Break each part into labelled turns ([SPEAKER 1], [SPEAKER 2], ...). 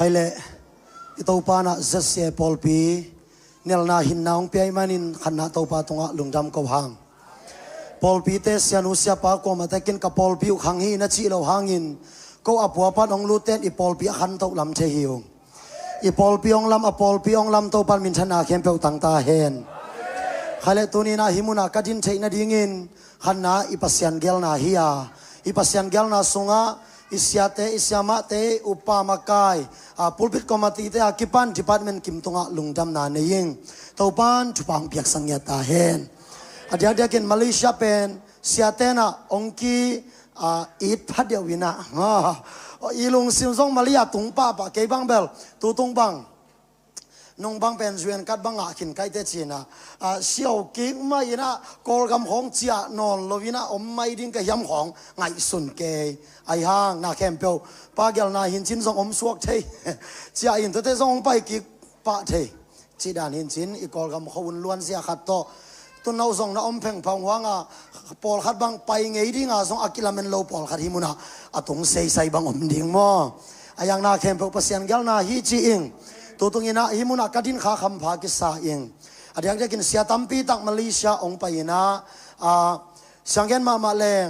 [SPEAKER 1] ใครเละอิตาปานะเจสเซปอลปีเนลนาหินนาองเปียมันินขันนาตาปาตงะลุงดำกบหางปอลปีเตเซียนุเซียปากอมาแต่กินกับปอลปีอุขังฮีนัชีเราหางินก็อปัวปันองลูเตนอีปอลปีขันเต้าลำเชฮิวอีปอลปีองลำอปอลปีองลำเต้าปันมินชนะเข้มเปียวตังตาเฮนใครเละตัวนี้นะหิมุนักดินเชยนาดิ่งินขันนาอีปัสยันเกลนาฮิยาอีปัสยันเกลนาสุงะอิสยาเตอิสยามะเตอุปามากายปุลปิดคอมมาตีเตอากิปันดิพาร์ตเมนต์กิมตงะลุงดำนาเนยิงเต้าปันจุปังเปียกสังเกตาเฮนอดีตเดียกินมาเลเซียเป็นเสียเตนะองกีอีดพัดเดียววินะอีลุงซิมซงมาเลเซียตุงป้าปะเกบังเบลตูตุงบังนงบังเป็นจวนกัดบังอาขินไกเตจีนะเสียวกิ๊กไม่นะกอลกำของเจียนอนลวินะอมไม่ดิ้งกับยำของไงสุนเกยไอห้างนาแคมเปียวปาเกลนาหินจินซงอมสวกเทเจียอินตัวเตซงไปกิ๊กปะเทจีดานหินจินอีกอลกำเขาวนล้วนเสียขัดโตตุนเอาส่งนะอมเพ่งพงวังปอลขัดบังไปไงดิ้งส่งอากิลาเมนโลปอลขัดหิมุนะตุงเซใส่บังอมดิ้งมั้งอย่างนาแคมเปียวเปอร์เซ็นต์เกลนาฮิจีอิงตัวตรงนี้นะหิมุนักดินขาคำพากิสาเองอดีตจะกินเสียตัมปีตักมาเลเซียองไปนะสังเกตมาแรง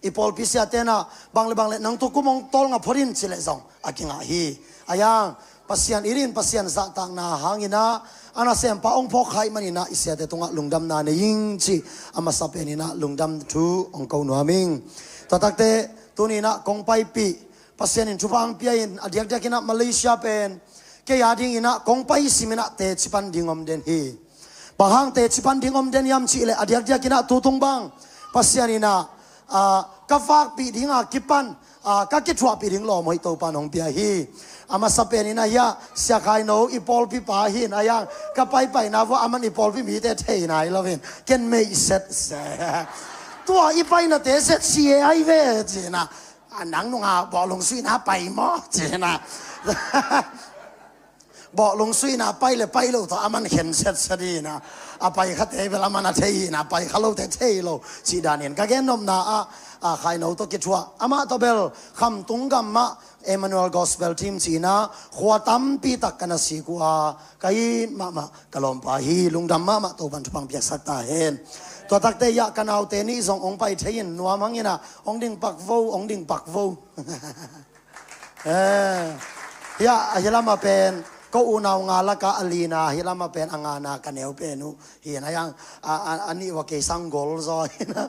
[SPEAKER 1] อีพอลพิเศษเตนะบางเลยนังตุกุมองตอลงพอดินสิเลซองอากิงาฮีอายังปัสยันอิรินปัสยันสัตตังนาหางินะอานาเซมปะองพอกไข่มันนี่นะอิเสียเตตงะลุงดำนาเนยิงจีอามาสับเอนี่นะลุงดำทูองเขาหนัวมิงตัวตักเตตัวนี้นะกงไปปีปัสยันอินชุบังเปียอินอดีตจะกินนะมาเลเซียเป็นแกยาดิ่งอินะกงไปสิมินะเตชิปันดิ่งอมเดนฮีบางครั้งเตชิปันดิ่งอมเดนยามชีเลอดีตจะกินนะตุตุงบังปัสยานินะกัฟากปีดิ่งกิปันกักิจวัตรปีดิ่งลอมให้ตัวปานองเปียฮีอามาสเปนินะยาเสียขายโนอีพอลปีปาฮีนะยังกับไปนะว่าอามันอีพอลปีมีแต่เทนายแล้วเว้นเกันไม่เสร็จตัวอีไปนะเตเสร็จเสียไอเวจีนะนังนงาบอกลงสุยนะไปมั้งจีนะบอกลงซุยนะไปเลยไปโลต่อมันเห็นเสร็จดีนะไปขัดเอเวลามันเทยนะไปขัดโลแต่เทยโลสีดานเห็นก็แค่นมนะใครโน้ตัวกิจวัตรอามาตัวเบลคำตุงกัมมะเอมานูเอลกอสเบลทีมสีนะขวดตั้มปีตักกันนะสิกัวกายมกลอมปาฮีลุงดำมะตัวบันทุบังเปียกสัตตาเห็นตัวตักเตยะกันเอาเตนี่ส่งองไปเทยินนัวมังยินะองดิ่งปักโวองดิ่งปักโวยะเฮลามาเป็นก็อุณาวงาละกะอลีนาฮิลามาเป็นองานากันเอวเป็นนูเห็นยังอันนี้ว่าเกสังกอลซอยนะ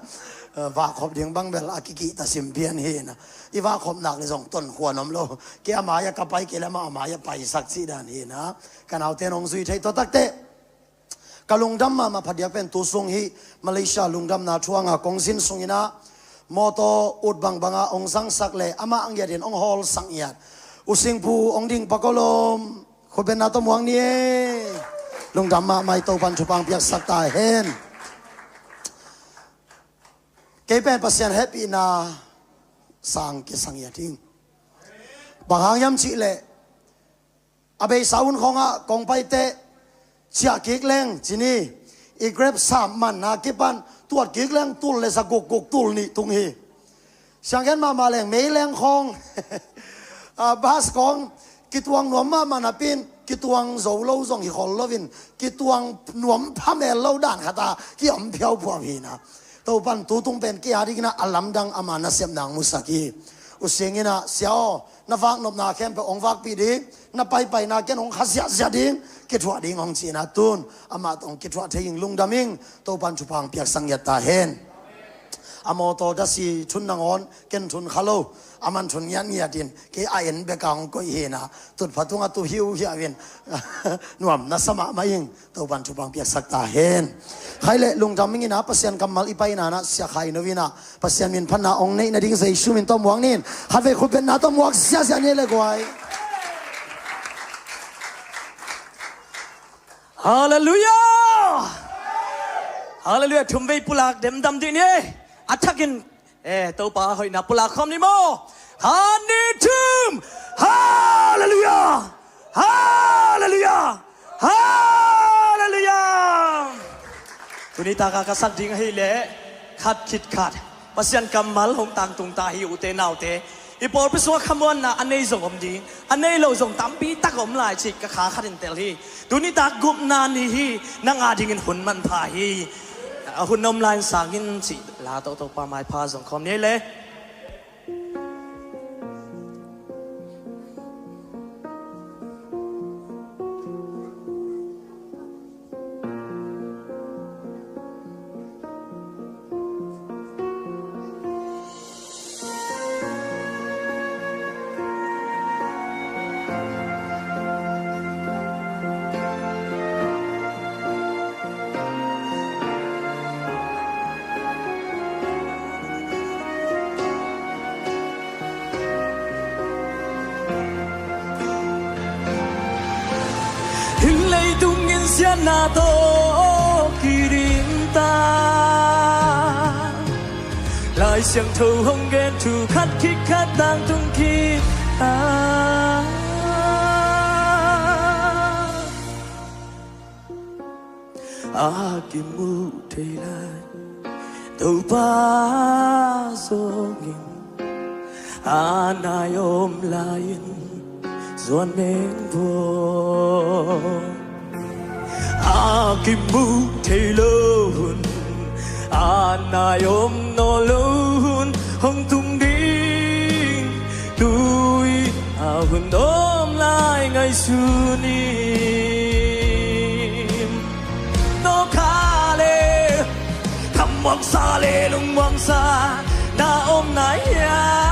[SPEAKER 1] ว่าขบเดียงบังเบลอากิกิตาสิมเพียนเห็นนะอีว่าขบหนักเลยส่งต้นขวานมโลเกี่ยมายากไปเกี่ยมามายาไปสักสีดานเห็นนะกันเอาเตนองซุยไทยตัวตักเตะกะลุงดำมาพัดยาเป็นตัวทรงฮีมาเลเซียลุงดำนาช่วงกงสินทรงนะมอโตอุดบังองสังสักเลยอามาอังยาดินองฮอลสังยาดอุสิงภูองดิ่งปะกลมคนเป็นนาตมวงนี่ลุงดำมาไม่โตปันชุปังเปียกสักตายเห็นเก็บเป็นปัสยันแฮปปี้นาสังเกสังยาทิ้งบางครั้งย้ำชิเลอาเบยสาวน์ของกองไปเตะเชียกิกแรงจีนี่อีกเกรบสามมันนาเก็บปันตัวกิกแรงตุลเลยสักกุกตุลนี่ตุงฮีสังเกตมาแรงไม่แรงของบาสของกิตวงหนวมมานาปินกิตวงโซโลซงฮิคอลโลวินกิตวงหนวมพระเมลโลด่านขตาที่อมเพียวผัวพีนะตัวปันตัวตุงเป็นกี่อาริกนะอัลลัมดังอามานาเซมนางมุสกีอุเสียงนะเสียวนาฟักนบนาเข้มไปองฟักปีดีนาไปนาแกนองขัดเสียเสียดิ้งกิตวดิ้งองจีนาตุนอามาตองกิตวเทียงลุงดามิงตัวปันชุพังเปียกสังยตาเฮนอามอโตดัสีทุนนางอนเกนทุนขลุ่อามันทุนยันยาดินเกอเอ็นเบกังก็เฮนะตุดพัตุงตุหิวเฮียเวนนวมนัสมามายิงตัวบันทุบังเปียกสักตาเฮนใครเละลุงจำมิงินะปัสยันกำมัลอีไปนานะเสียใครนวินะปัสยันมินพันนาองเนนดิ่งใส่ชูมินต้มหวงนินฮัดเวคุเป็นนาต้มหวงเสียเนี่ยเลยกวย
[SPEAKER 2] ฮาเลลูยาฮาเลลูยาทุ่มไปปุลากเดมดำดีนี่อัฐกินตัวป่าหอยนับปุลากคำนี้โมฮันนี่ทุ่มฮาเลลูยาฮาเลลูยาฮาเลลูยาตัวนี้ตากากษัตริย์ดิ้งให้เละขัดคิดขัดปัสยันกำมัลหงต่างตุงตาหิวเตนาวเต อีปอลไปสัวขมวนนะอันนี้ส่งอมดีอันนี้เราส่งตั้มปีตักอมลายชิกกะขาขัดเตลฮีดูนี่ตากุบนานี่ฮีนางอาดิงินหุ่นมันพาฮีหุ่นนมลายสากินสิลาโตโตปาไม้พาส่งคอมนี้เลยna to kirinta lại xiang thâu hong ghen thu khát khích khát đang tung khi kim mu thầy lại tàu ba số nghìn nay ôm lại doan nén vô kim mu thầy luôn nay ôm nó luôn hong tung đi tôi hồn ôm lại ngày xưa niềm nó khá lệ thầm mong xa lệ lung mong xa na ôm nái ya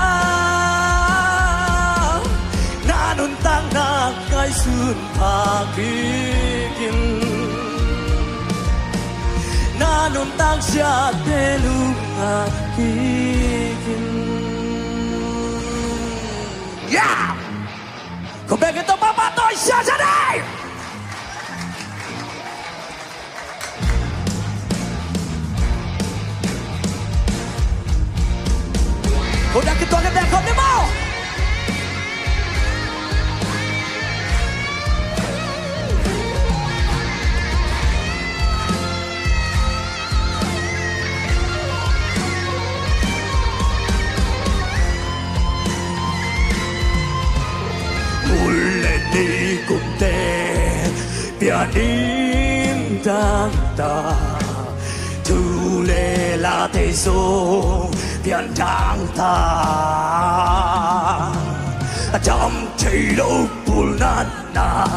[SPEAKER 2] na nun tăng na ngày xưa pha kinh na nun tăng xa te lung kinh yeah không biết cái tông ba tôi xa ra đây không đã cái toàn đẹp không đấy mau đi cùng te bia đêm đang ta thu lệ là thế số biển đang ta trong trời lúc buồn nát na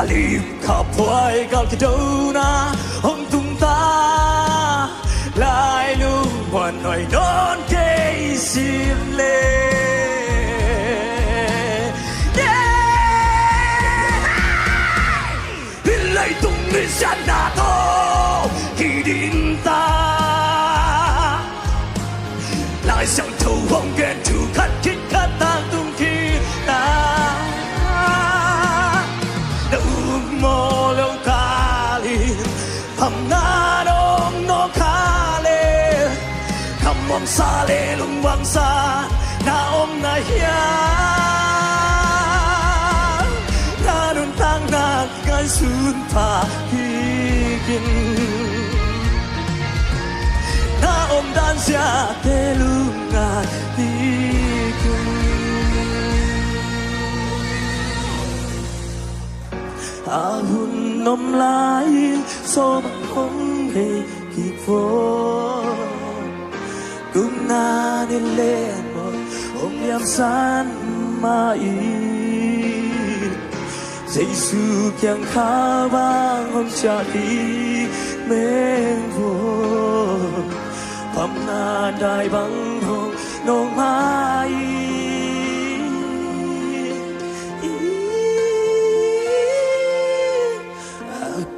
[SPEAKER 2] lim khắp phơi gal cái đâu na hong tung ta lại luôn buồn nỗi non cây xin lên tung lên chân na to khi đến ta lại sang thâu hong ghen thu khát khích khát tăng tung khi ta đâu mò lâu ca liền thầm na đông nó khá lên thầm mong xa lệ lung vang xa na ôm na hiya na nun tăng na ngày xuân pha kinh na ôm đan xa te lung ngài kinh hun nôm lại số bằng không hề kịp vô cũng na đến lên một ôm em san mà Giêsu kiang khá vang hôm cha đi men vô phẩm na đại bằng hồng nông mai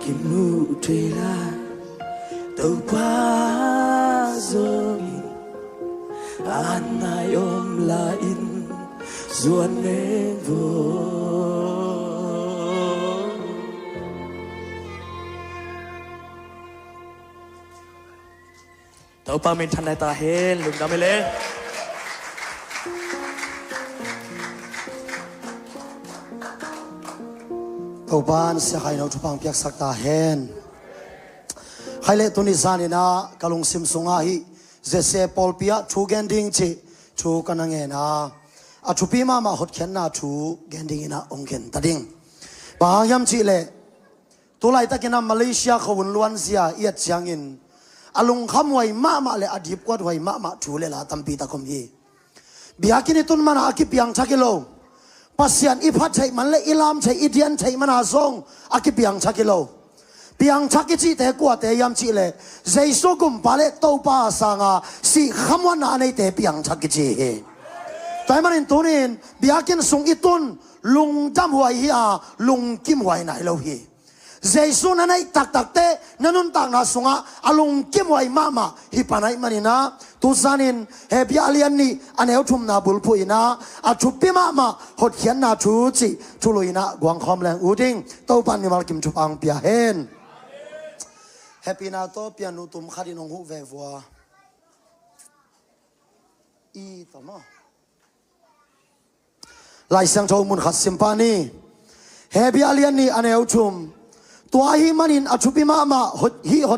[SPEAKER 2] kim mu trời la tàu qua rồi an nay ôm lại in ruột nên vô tàu pa mình thành đại ta hen lùng đam mê lên
[SPEAKER 1] tàu ban sẽ khai nấu chụp bằng piak sắc ta hen khai lệ tu ni zani na kalung sim sunga hi jese Paul pia chu gending chi chu kanange na อาชุปีมาหดเขียนนาชูเกนดิงนะองเกนตัดิงบางยามจีเลตัวไล่ตะกินมาเลเซียเขาวนล้วนเสียเอียดเสียงอินอลุงคำไว้มาเลยอดีตกว่าไว้มาชูเลละตั้มปีตะคมยีบิอากินตุนมันอากิเปียงชักกิโลปัสยันอิพัดใช้มันเลยอิลามใช้อิเดียนใช้มันอาซงอากิเปียงชักกิโลเปียงชักกิจีแต่กว่าแต่ยามจีเลใจสุกุมปาเลโตปาสังอาสิคำวันนั้นแต่เปียงชักกิจีแต่มันอินตุนินบิอากินส่งอิตุนลุงจำไว้ฮีอาลุงกิมไว้ไหนเราฮีเจสุนันไอตักเตนันนุนตักนาสุงะอลุงกิมไว้มาฮิปานไอมันนะตุสานินเฮบิอาเลียนนี่อันเอวทุมนาบุลพุยนะอาชุบปีมาหดเขียนนาชูจิชุลุยนะกวางคอมแรงอูดิงโตปันนิมัลกิมชุบอังเปียเฮนเฮปีนาโตเปียนุตุมขัดินงหูเวฟัวอีต่อมาลายเสียงโจมุนขัดสิมปานีเฮบิอาเลียนนี่อันเอวทุมตัวฮิมันินอชุบิมาหด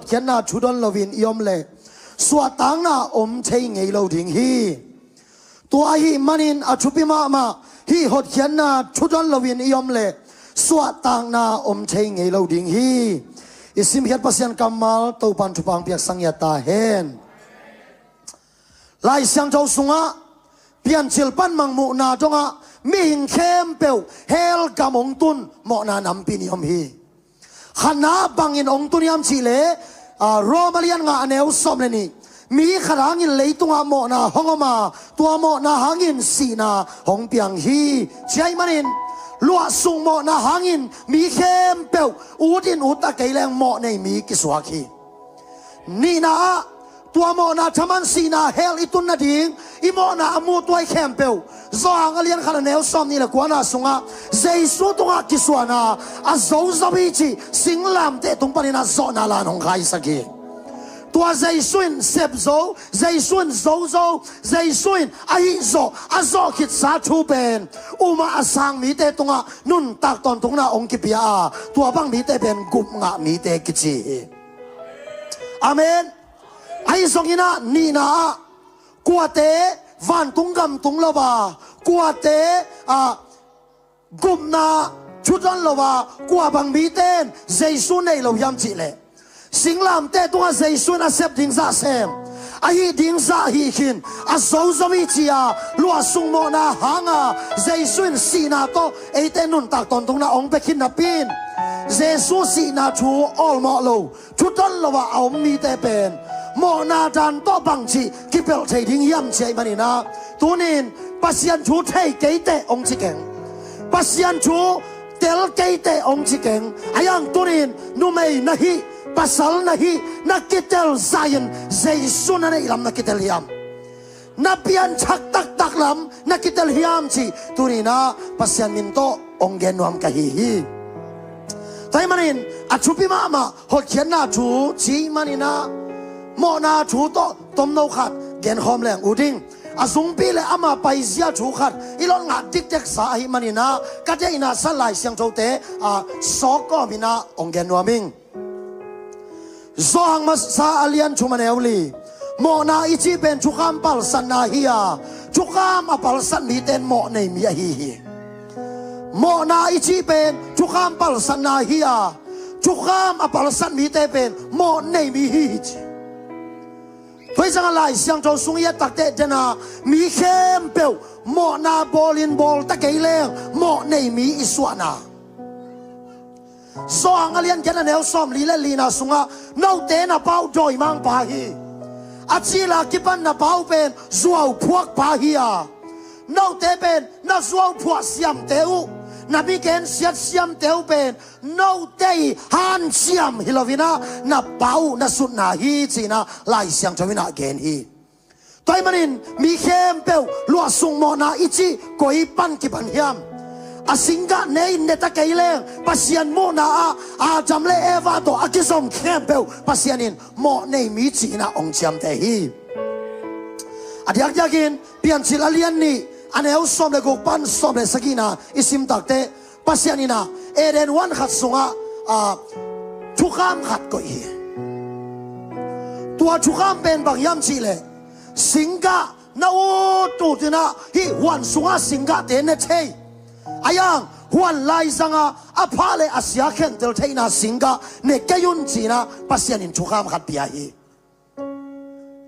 [SPEAKER 1] เขียนนาชุดอนลวินยอมเลสวดตังนาอมเชงไงเราดิ่งฮีตัวฮิมันินอชุบิมาหดเขียนนาชุดอนลวินยอมเลสวดตังนาอมเชงไงเราดิ่งฮีอิสิมเฮียปัสยันกัมมัลตัวปันชุปังเปียกสังยาตาเฮนลายเสียงเจ้าสุงะเปลี่ยนศิลปันมังมุนาจงะมีหิงเข้มเปลวเฮลกามองตุนหมอนานำปีนิยมฮีขณะบางอินองตุนิยมชีเลโรมาเลียนงาเนวสมเลนีมีขณะงินเลยตัวหมอนาห้องมาตัวหมอนาหางินสีนาห้องเปียงฮีใช่มันอินลัวสุงหมอนาหางินมีเข้มเปลวอูดินอูตะเกยแรงหมอในมีกิสวาคีนี่นะตัวหมอนาชมันสีนาเฮลอิตุนนาดิงอีหมอนาอมูตัวเข้มเปลวจางเลียนขนาดเนวซ้อมนี่แหละกว่าน่าสงะใจสุดตรงอ่ะกิสวานาอาโจซาบิจิสิงลามเตตรงปนินาโซนาลานองไคสักีตัวใจสุนเซบโจใจสุนโจใจสุนไอโจอาโจคิดสาชูเป็นอุมาอาสังมีเตตรงอ่ะนุ่นตักตอนตรงน่ะองกิปิอาตัวบังมีเตเป็นกุมงะมีเตกิจิอาเมนไอสงินะนี่นะกว่าเตวันตุงกำตุงละวากว่าเตกุมนาชุดนั้นละวากว่าบังมีเต้นเจสุนในเรายำจิเลสิงลามเตตัวเจสุนอาเซบดิงซาเซมไอดิงซาฮีคินอาโซซามิจิอาลัวสุงโมนาหางาเจสุนสีนาโตเอเตนุนตักตอนตรงน่ะองไปคินนับปินเจสุสีนาชูออลมอโลชุดนั้นละวาเอามีเตเป็นหมอนาจันโตบังชีกิเปลเทดิ้งยำเชยมันนี่นะตัวนี้ปัสยันชูเทเกยเตองจิเกงปัสยันชูเตลเกยเตองจิเกงอายังตัวนี้นุ่มเอนะฮีปัสสัลนะฮีนักกิเตลไซน์เจสุนันไอลำนักกิเตลยำนับเปียนชักตักลำนักกิเตลยำชีตัวนี้นะปัสยันมินโตองเกนวมกะฮีแต่มันนี่อัจฉริมาหดเขียนหน้าชูชีมันนี่นะหมอนาชูโตต้มนขัดเกนหอมแรงอูดิงอาสุงปีเลอามาไปเสียชูขัดอีหลอนงัดดิกเด็กสาหิมันนี่นะกัดยัยนาสลายเสียงโจเตสอกก็มีนะองเกนวามิงโซหังมาซาอเลียนชูมันเอวลีหมอนาอิจิเป็นชุกามปัลสันนาฮียชุกามอปัลสันมีเต็นหมอในมีฮีหมอนาอิจิเป็นชุกามปัลสันนาฮียชุกามอปัลสันมีเตเป็นหมอในมีฮีเพื่อจะอะไรเสียงโจสุงยตักเตเจนามีเข้มเปลวหมอนาบอลินบอลตะเกยเลงหมอในมีอิสวานาสองอเลียนแค่นั้นเอวซ้อมลีและลีนาสุงะนาวเตน่ะเป้าจอยมังปาฮีอาชีลากิปันน่ะเป้าเป็นสวาวพวกปาฮีอ่ะนาวเตเป็นน่ะสวาวพวกเสียมเตวนับมีเกณฑ์เสียเสียมเตวเป็นนาวเตฮันเสียมฮิลวินาน่ะเป้าน่ะสุดน่ะฮีจีน่ะไล่เสียงจวินาเกณฑ์ฮีตัวมันนี่มีเข้มเปลวลัวสุงมอนาอิจิกอยปันกิปันยามอาสิงกะเนยเนตะเกยเลงปัสยันโมนาอาจำเลเอวาโตอากิซอมเข้มเปลวปัสยันินโมเนยมีจีน่ะองจำเตฮีอาเดียกยากินเปลี่ยนศิลาเลียนนี่อันเอวสอมเลกุปันสอมเลสกีนาอิสิมตักเตปัสยันินาเอเดนวันขัดสุงะชุกามขัดก็อีตัวชุกามเป็นบางยามชีเลสิงกะ na u tu tina hi wan sunga singa te ne chei ayang huan lai zanga aphale asia khen tel theina singa ne kayun china pasian in chukham khat pia hi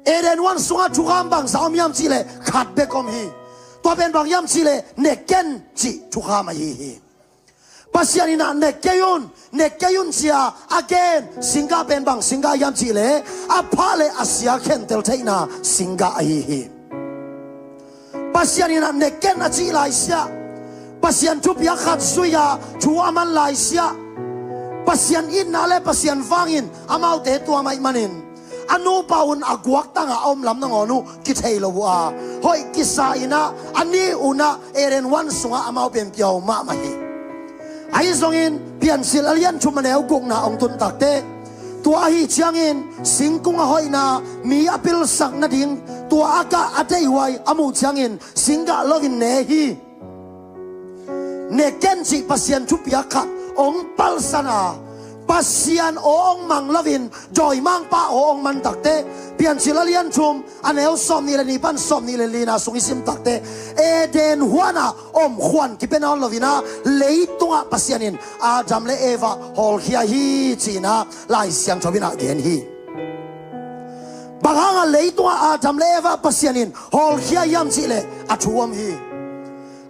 [SPEAKER 1] eren wan sunga chukham bang saum yam chile khat be kom hi to ben bang yam chile ne ken chi chukham hi pasian ina ne kayun sia again singa ben bang singa yam chile aphale asia khen tel theina singa hi pasian ina ne ken achi lai sia pasian tu pia khat suya chu aman lai sia pasian in nale pasian wangin amau te tu amai manin anu paun aguak tanga om lam na ngonu ki theilo wa hoi kisa ina ani una eren wan sunga amau pem piao ma ma hi ai zongin pian sil alian chu maneu guk na ong tun takte tua hi chiangin singkung a hoina mi apil sak na ding tua aka atei wai amu chiangin singa login ne hi ne kenji pasian chu pia khat ong pal sana pasian ong mang lovin joy mang pa ong man takte pian silalian chum aneu som ni le ni pan som ni le lina sungi sim takte eden huana om huan ki penal lovina leitunga pasianin adam le eva hol khia hi china lai siang chobina gen hi baganga leitunga adam le eva pasianin hol khia yam chi le athuam hi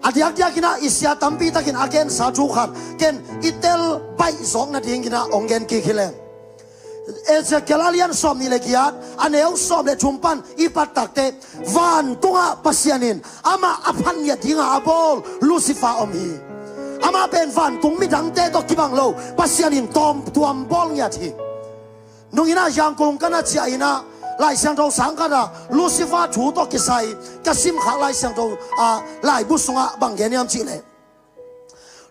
[SPEAKER 1] adiak diakina isya tampi takin again sa jukhat ken itel bai zong na ding kina ongen ki khile ese kelalian som ni legiat aneu som le chumpan ipat takte van tunga pasianin ama aphan ya dinga abol lucifer omhi ama ben van tung mi dang te to kibang lo pasianin tom tuam bol ya thi nungina yang kong kana chia ina lai sang do sang kana lucifer chu to kisai kasim kha lai sang do lai busunga banggeniam chile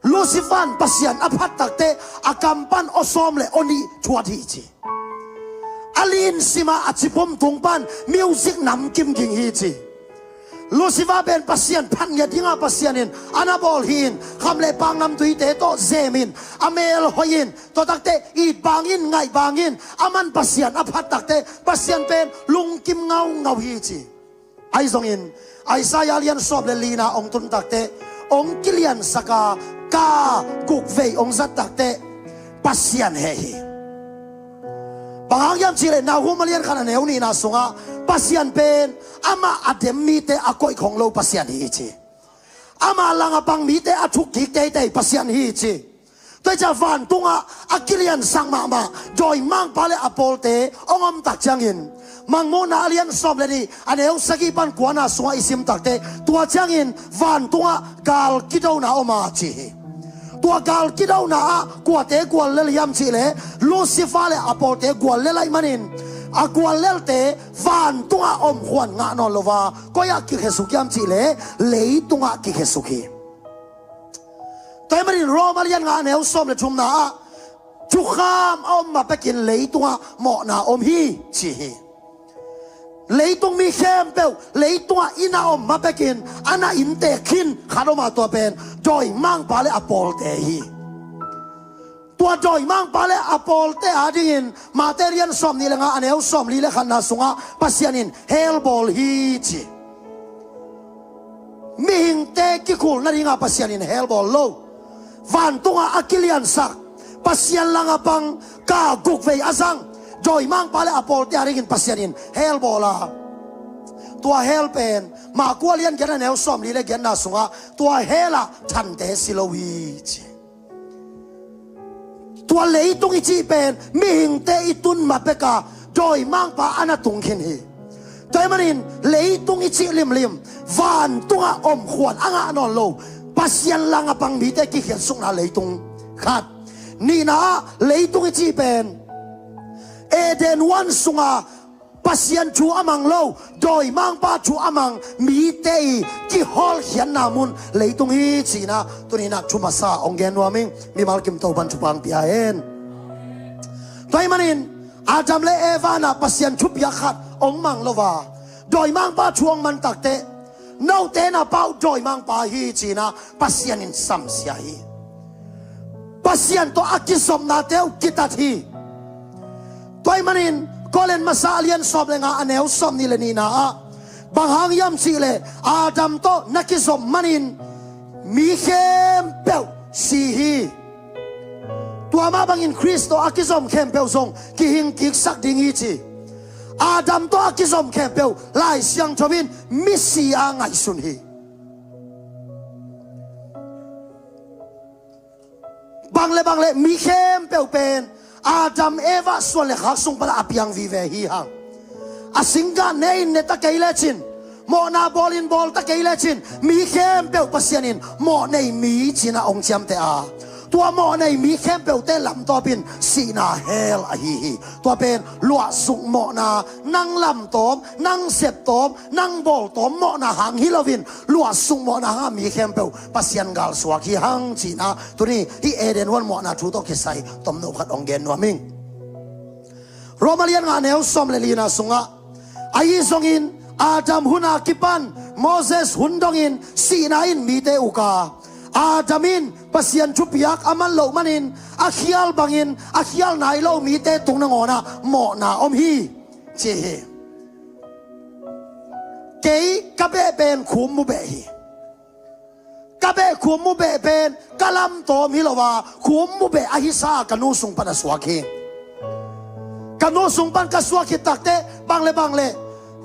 [SPEAKER 1] lucifer pasian aphat takte akampan osom le oni chuathi chi alin sima achipom tungpan music nam kim ging hi chi lucifer ben pasian phan ya dinga pasianin anabol hin khamle pangnam tuite to zemin amel hoyin to takte I bangin ngai bangin aman pasian aphat takte pasian pen lungkim ngau ngau hi chi ai zongin Isaiah lian sob le lina ong tun takte ong kilian saka ka guk vei ong zat takte pasian he hi bangyam chile na humalian kana neuni na sunga pasian pen ama adem mi te akoi khong lo pasian hi chi ama langa pang mi te athuk ki te te pasian hi chi toi cha van tunga akilian sang ma ma joy mang pale apol te ongom tak changin mangmo na alian sob le ni aneu sagi pan kuana sunga isim takte tua changin van tunga gal kidau na oma chi tua gal kidau na kwa te kwa le yam chi le lucifer le apol te kwa le lai manin akwal lelte van tunga om huan nga no lova koya ki hesukiam chi le lei tunga ki hesuki toimarin romalian nga neu som le chumna chukham om ma pekin lei tunga mo na om hi chi hi lei tung mi khem pe lei tunga ina om ma pekin ana inte khin khadoma to pen joy mang pale apol te hi tua joy mang pale apol te adingin material som ni lenga aneu som li le khanna sunga pasianin helbol hi chi ming te ki khul na ringa pasianin helbol lo van tunga akilian sak pasian langa pang ka gukvei azang joy mang pale apol te adingin pasianin helbola tua helpen ma kwalian gena neu som li le gena sunga tua hela thante silowi chi tua leitung ichi pen ming te itun mapeka joy mang pa anatung khin hi toy manin leitung ichi lim lim van tunga om khwan anga non lo pasian langa pang mi te ki khian sung na leitung khat ni na leitung ichi pen eden wan sunga pasian chu amang lo joy mang pa chu amang mi te ki hol hian namun leitung hi china tunina chumasa ongen waming mi malkim to ban chupang piaen toy manin adam le eva na pasian chu pia khat ong mang lova joy mang pa chuang man takte no te na pau joy mang pa hi china pasian in sam sia hi pasian to akisom na teu kitat hi toy manin kolen masa alian sob le nga aneu som ni le ni na บางหางย่ำสิเลอาดัมโตนักกิจมันินมีเข้มเปียวสีฮีตัวมาบังอินคริสโตอากิจมเข้มเปียวทรงกิหิงกิกสักดิ่งฮีจีอาดัมโตอากิจมเข้มเปียวไล่เสียงทวินมิสีอาไงสุนฮีบางเลมีเข้มเปียวเป็นอาดัมเอวาส่วนเลขาส่งปลาอภิยังวิเวฮีหังอาสิงกันเนนเนตะเกยเลชินโมนาบอลินบอลตะเกยเลชินมีเข้มเปียวปัสยานินโมในมีจินาองเจียมเตอาตัวโมในมีเข้มเปียวเตลำตัวเป็นสีนาเฮลอฮีตัวเป็นลวดสุกโมนานั่งลำตอมนั่งเสพตอมนั่งบอลตอมโมนาหังฮิลวินลวดสุกโมนามีเข้มเปียวปัสยันกัลสวากีหังจีนาตัวนี้ที่เอเดนวันโมนาทูโตกิไซตอมโนขัดองเกนนัวมิงโรมาเลียนงานเอลซอมเลลีนาสุงะไอซงอินอาดัมหุนากิปันโมเสสหุนดงอินสีนาอินมีเตอุกาอาดัมินปัสยันชุบยักอามันโลมันินอาคิยัลบังอินอาคิยัลนายโลมีเตตุงนงอนะโมนาอมฮีเจเฮเกยกะเบเป็นขุมมุเบฮีกะเบขุมมุเบเป็นกะลัมโตมิลวาขุมมุเบอหิสากะนูสุงปนะสวาเคกะนูสุงปันกะสวาคิตักเตบังเล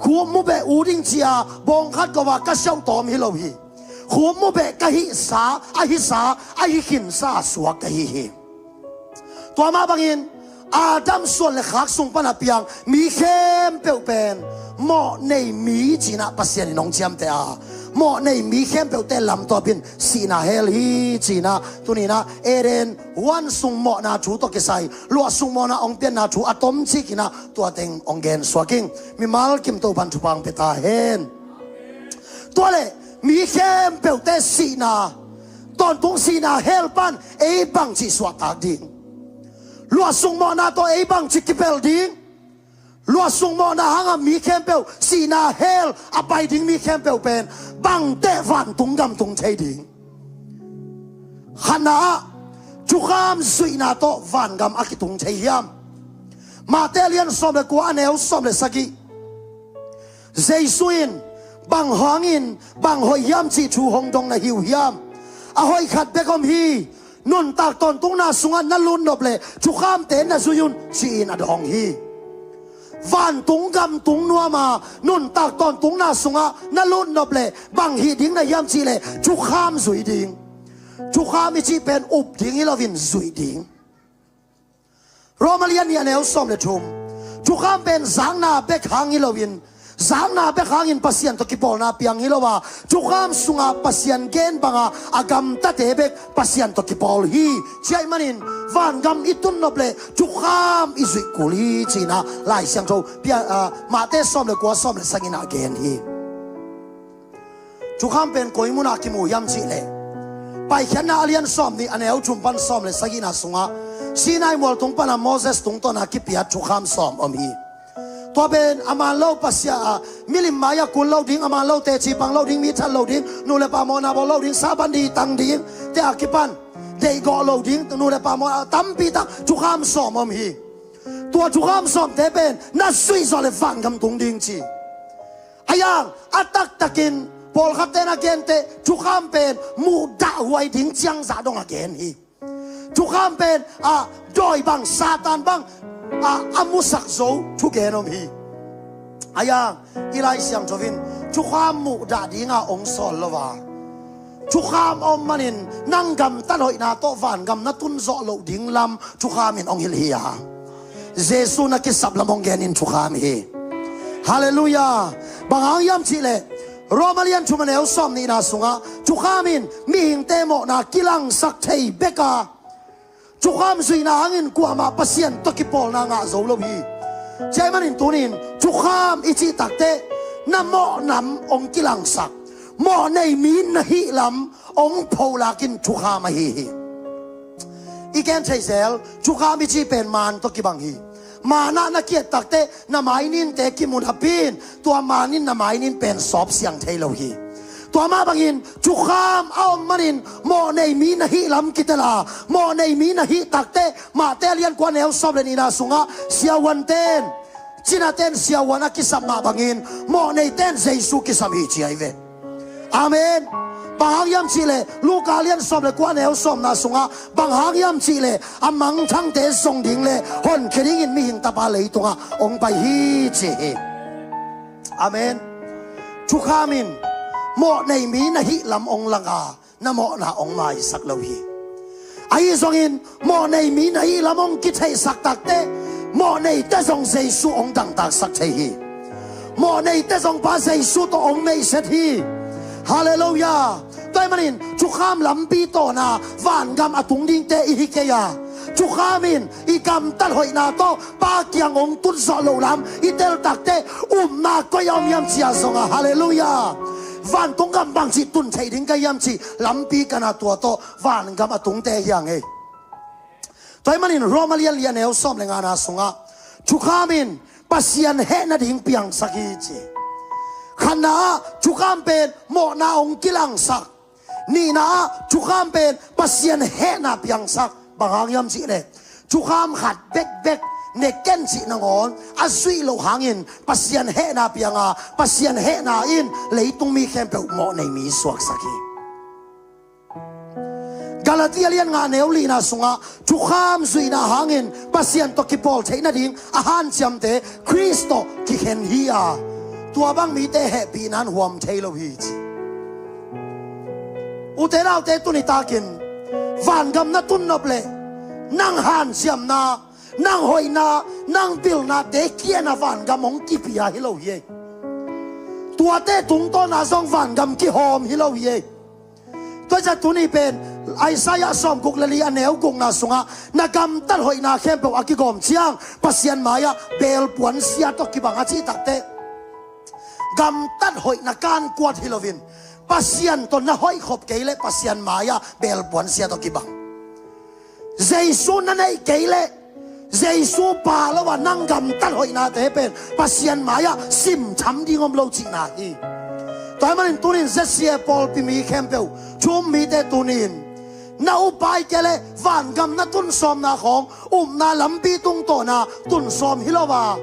[SPEAKER 1] ขุมมุเบอูดิงเจียบงคัดกว่ากะเซาโตมิลวีขุมมุเบกะหิสาอหิสาอหิขินสาสวากะหิตัวมาบังอินอาดัมส่วนเลขักสุงปนะเปียงมีเข้มเปียวเป็นโมในมีจีน่าปัสยานินองเจียมเตอาโมในมีเข้มเปียวเตลำตัวเป็นสีนาเฮลีจีน่าตัวนี้นะเอเรนวันสุงโมนาจูตกิไซลัวสุงโมนาองเปียนนาจูอะตอมชิกินะตัวเต็งองเกนสวากิงมีมาลกิมตัวบันทุบังเปตาเฮนตัวเลมีเข้มเปียวเตสีนาตอนตรงสีนาเฮลปันเอบังจีสวาตากดิงลัวสุงโมนาตัวเอบังจิกิเปลดิงลัวสุงโมนาหังมีเข้มเปียวสีนาเฮลอไปดิงมีเข้มเปียวเป็นบังเตวันตุงกำตุงเทดิงขณะจุกามสุยนาโตวันกำอากิตุงเทียมมาเตเลียนสมเลกัวอันเอลสมเลสกิเจสุอินบังหางอินบังหอยยามจีชูหงดงนาหิวยามอาหอยขัดเบกอมฮีนุนตากตอนตุงนาสุงานนัลุนนบเลจุกามเตนนาสุยุนจีนอดองฮีวันตุงกำตุงนัวมานุนตากตอนตุงนาสุงะนัลุนนบเลบังฮีดิ้งในยามจีเลจุกามสุยดิ้งจุกามอิจีเป็นอุบดิ้งฮิลวินสุยดิ้งโรมาเลียนเนี่ยแนวสมเลชุมจุกามเป็นสังนาเบกหางฮิลวินสังนาเบกหางอินปัสยันตกิปอลนาเปียงฮิลวาจุกามสุงะปัสยันเกนบังอาอากำตัดเอเบกปัสยันตกิปอลฮีใช่มันินวันกำอิตุนนบเลจุกามอิสุกุลีจีน่าไล่เสียงโจเปียมาเตสอมเลกัวสอมเลสังินาเกนฮีจุกามเป็นกอยมุนาคิมูยามจีเลไปเขียนนาเลียนสอมนี่อันเอลจุมปันสอมเลสังินาสุงะซีนายมอลตุงปันโมเสสตุงตอนาคิปิยาจุกามสอมอมฮีตัวเป็นอามาเล่าปัสยามิลิมมายากุลเล่าดิ้งอามาเล่าเตจีปังเล่าดิ้งมิทัลเล่าดิ้งนูเลปามอนาบอลเล่าดิ้งซาบันดีตังดิ้งเตอากิปันเดย์กอเล่าดิ้งนูเลปามอตัมปีตักจุกามสอมอมฮีตัวจุกามสอมเตเป็นน่าสุยสอเลฟังคำตุงดิ้งจีอายังอัตักตะกินพอลขับเตนักเกนเตจุกามเป็นมูดาหวยดิ้งเจียงซาดงอาเกนฮีจุกามเป็นดอยบังซาตานบังอามุสักโซทุกเกนอมฮีอายังอีไลเสียงทวินจุกามมุดาดีงาองซอลละวาจุกามอมมันินนั่งกำตันหอยนาโตวันกำนัตุนโซโลดิ้งลำจุกามินองฮิลฮียาเจสุนักกิสับละมองเกนินจุกามฮีฮาเลลูยาบางอย่างยามชิเลโรมาเลียนชุมันเอลซอมนี่นาสุงะจุกามินมีหิงเตโมนากิลังสักเทยเบกาจุกามสุยนาหินกว่ามาปัสยันตกิปอลนางาโซโลบีใช่มันอินตุนินจุกามอิจิตักเตน้ำโมนำองกิลังสักโมในมีนหิลำองโพลากินจุกามฮีอีแกนใช้เซลจุกามอิจิเป็นมันตกิบังฮีมานะนักเกียรติตักเตน้ำไม้นินเตกิมุนฮับบินตัวมานินน้ำไม้นินเป็นสอบเสียงเทโลฮีตัวมาบังอินจุกามเอามันินโมในมีนหิลำกิตลาโมในมีนหิตักเตมาเตเลียนกว่าแนวสอบเลนีนาสุงะเสียวันเตน china ten siawana kisama bangin mo nei ten Jesu kisami chiaive amen banghang chile lukalian som le kwa neo som na sunga banghang chile amang thang te song ding le hon khering in mi hing tapa lei tunga ong pai hi chi amen chu khamin mo nei mi na hi lam ong langa na mo na ong mai sak lo hi ai song in mo nei mi na hi lam ong ki thei sak tak te mo nei te song Jesu ong dang tak sak thei hi mo nei te song pa Jesu to ong mei set hi hallelujah tôi manin chu kham lam pi to na van gam atung ding te i ke ya chu khamin i kam tal hoi na to pa kyang ong tun so lo lam i tel tak te na ko yam chia songa hallelujah van tung gam bang chi tun thei ding ka yam chi lam pi kana to van gam atung te yang e tôi manin romalian lian el som le nga na songa chu khamin pasian he na ding piang saki chi khana chu kham pen mo na ong kilang sak ni na chu kham pen pasian he na piang sak bangang yam chi le chu kham khat bek ne ken chi na ngon a sui lo hangin pasian he na pianga pasian he na in leitung mi khem pe mo nei mi suak saki Galatia lian nga neuli na sunga chu kham sui na hangin pasian to ki pol theina ding a han cham te Kristo ki hen hi a tua bang mi te happy nan huam thelo hi chi u te rau te tu ni takin van gam na tun nop le nang han siam na nang hoi na nang bil na te kia na van gam ong ki pia hi lo ye tua te tung to na song van gam ki hom hi lo ye to cha tu ni pen Isaiah som kuk lali aneu kung na sunga na gam tal hoi na khem pe akigom chiang pasian maya bel puan sia to ki banga chi takte gam tat hoi na kan kwat hilovin pasian to na hoi khop keile pasian maya bel puan sia to ki bang Jesu na nei keile Jesu pa lo wa nang gam tat hoi na te pen pasian maya sim cham ding om lo chi na hi toy manin tunin zesia Paul pi mi khempeu chum mi te tunin na upai kele van gam na tun som na khong na lampi tung to na tun som hilowa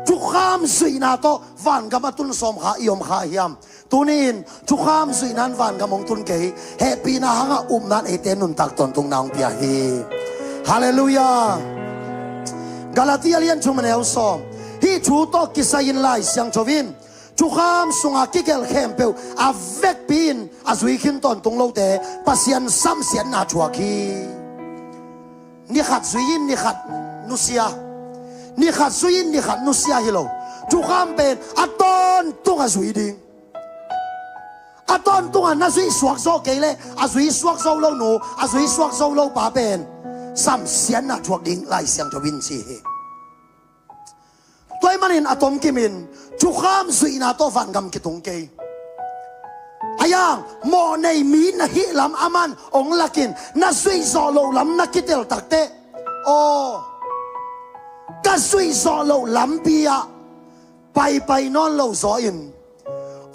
[SPEAKER 1] chu kham sui na to van gam tun som kha iom kha hiam tunin chu kham sui nan van gam ong tun ke happy na hanga nan eten nun tak ton tung naung pia hi hallelujah Galatia lian chumaneu som hi chu to kisain lai siang chovin chu kham sunga kikel khempeu a vek pin azui khin ton tung lo te pasian sam sian na chua ki ni khat zuin ni khat nusia ni khat zuin ni khat nusia hilo chu kham pen aton tung azui ding aton tung na zui suak zo kele azui suak zo lo no azui suak zo lo pa pen sam sian na chua ding lai siang to win chi he toy manin atom kimin chu kham zui na to van gam ki tung ke ayang mo nei mi na hi lam aman ong lakin na zui zo lo lam na kitel takte o ka zui zo lo lam pia pai non lo zo in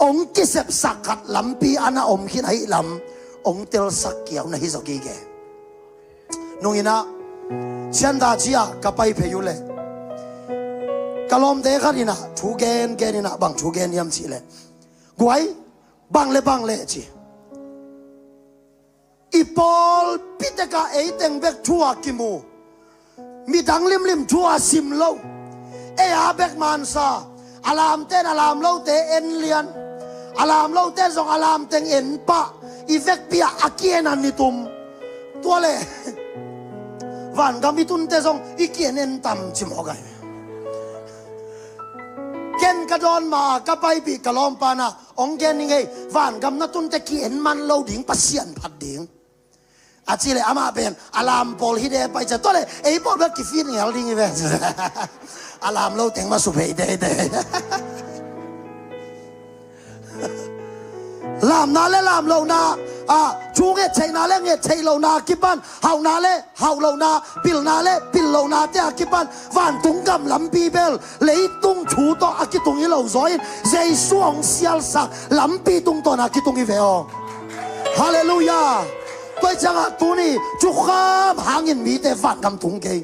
[SPEAKER 1] ong kisep sakat lam pi ana om hin hai lam ong tel sak kiau na hi zo ki ge nungina sianda chia ka pai phe yu le kalom de kharina thu gen genina bang thu gen yam chi le guai bang le chi ipol piteka eiteng bek thua kimu mi dang lim thua sim lo e a bek man sa alam ten alam lo te en lian alam lo te zong alam teng en pa i vek pia akien an nitum tuale van gamitun te zong ikien en tam chim hogai ken kadon ma kapai pi kalom pana ong gen ngai van gam na tun te ki en man lo ding pasian phat ding achile ama ben alam pol hide pai cha tole ei pol ba ki fin ngel ding ve alam lo teng ma su phei de lam na le lam lo na chu nge chei na le nge chei lo na kipan hau na le hau lo na pil na le pil lo na te kipan van tung gam lam pi bel lei tung chu to akitung i lo zoi Jesu ong sial sa lam pi tung to na kitung i veo hallelujah toi changa tu ni chu kham hangin mi te van gam tung ke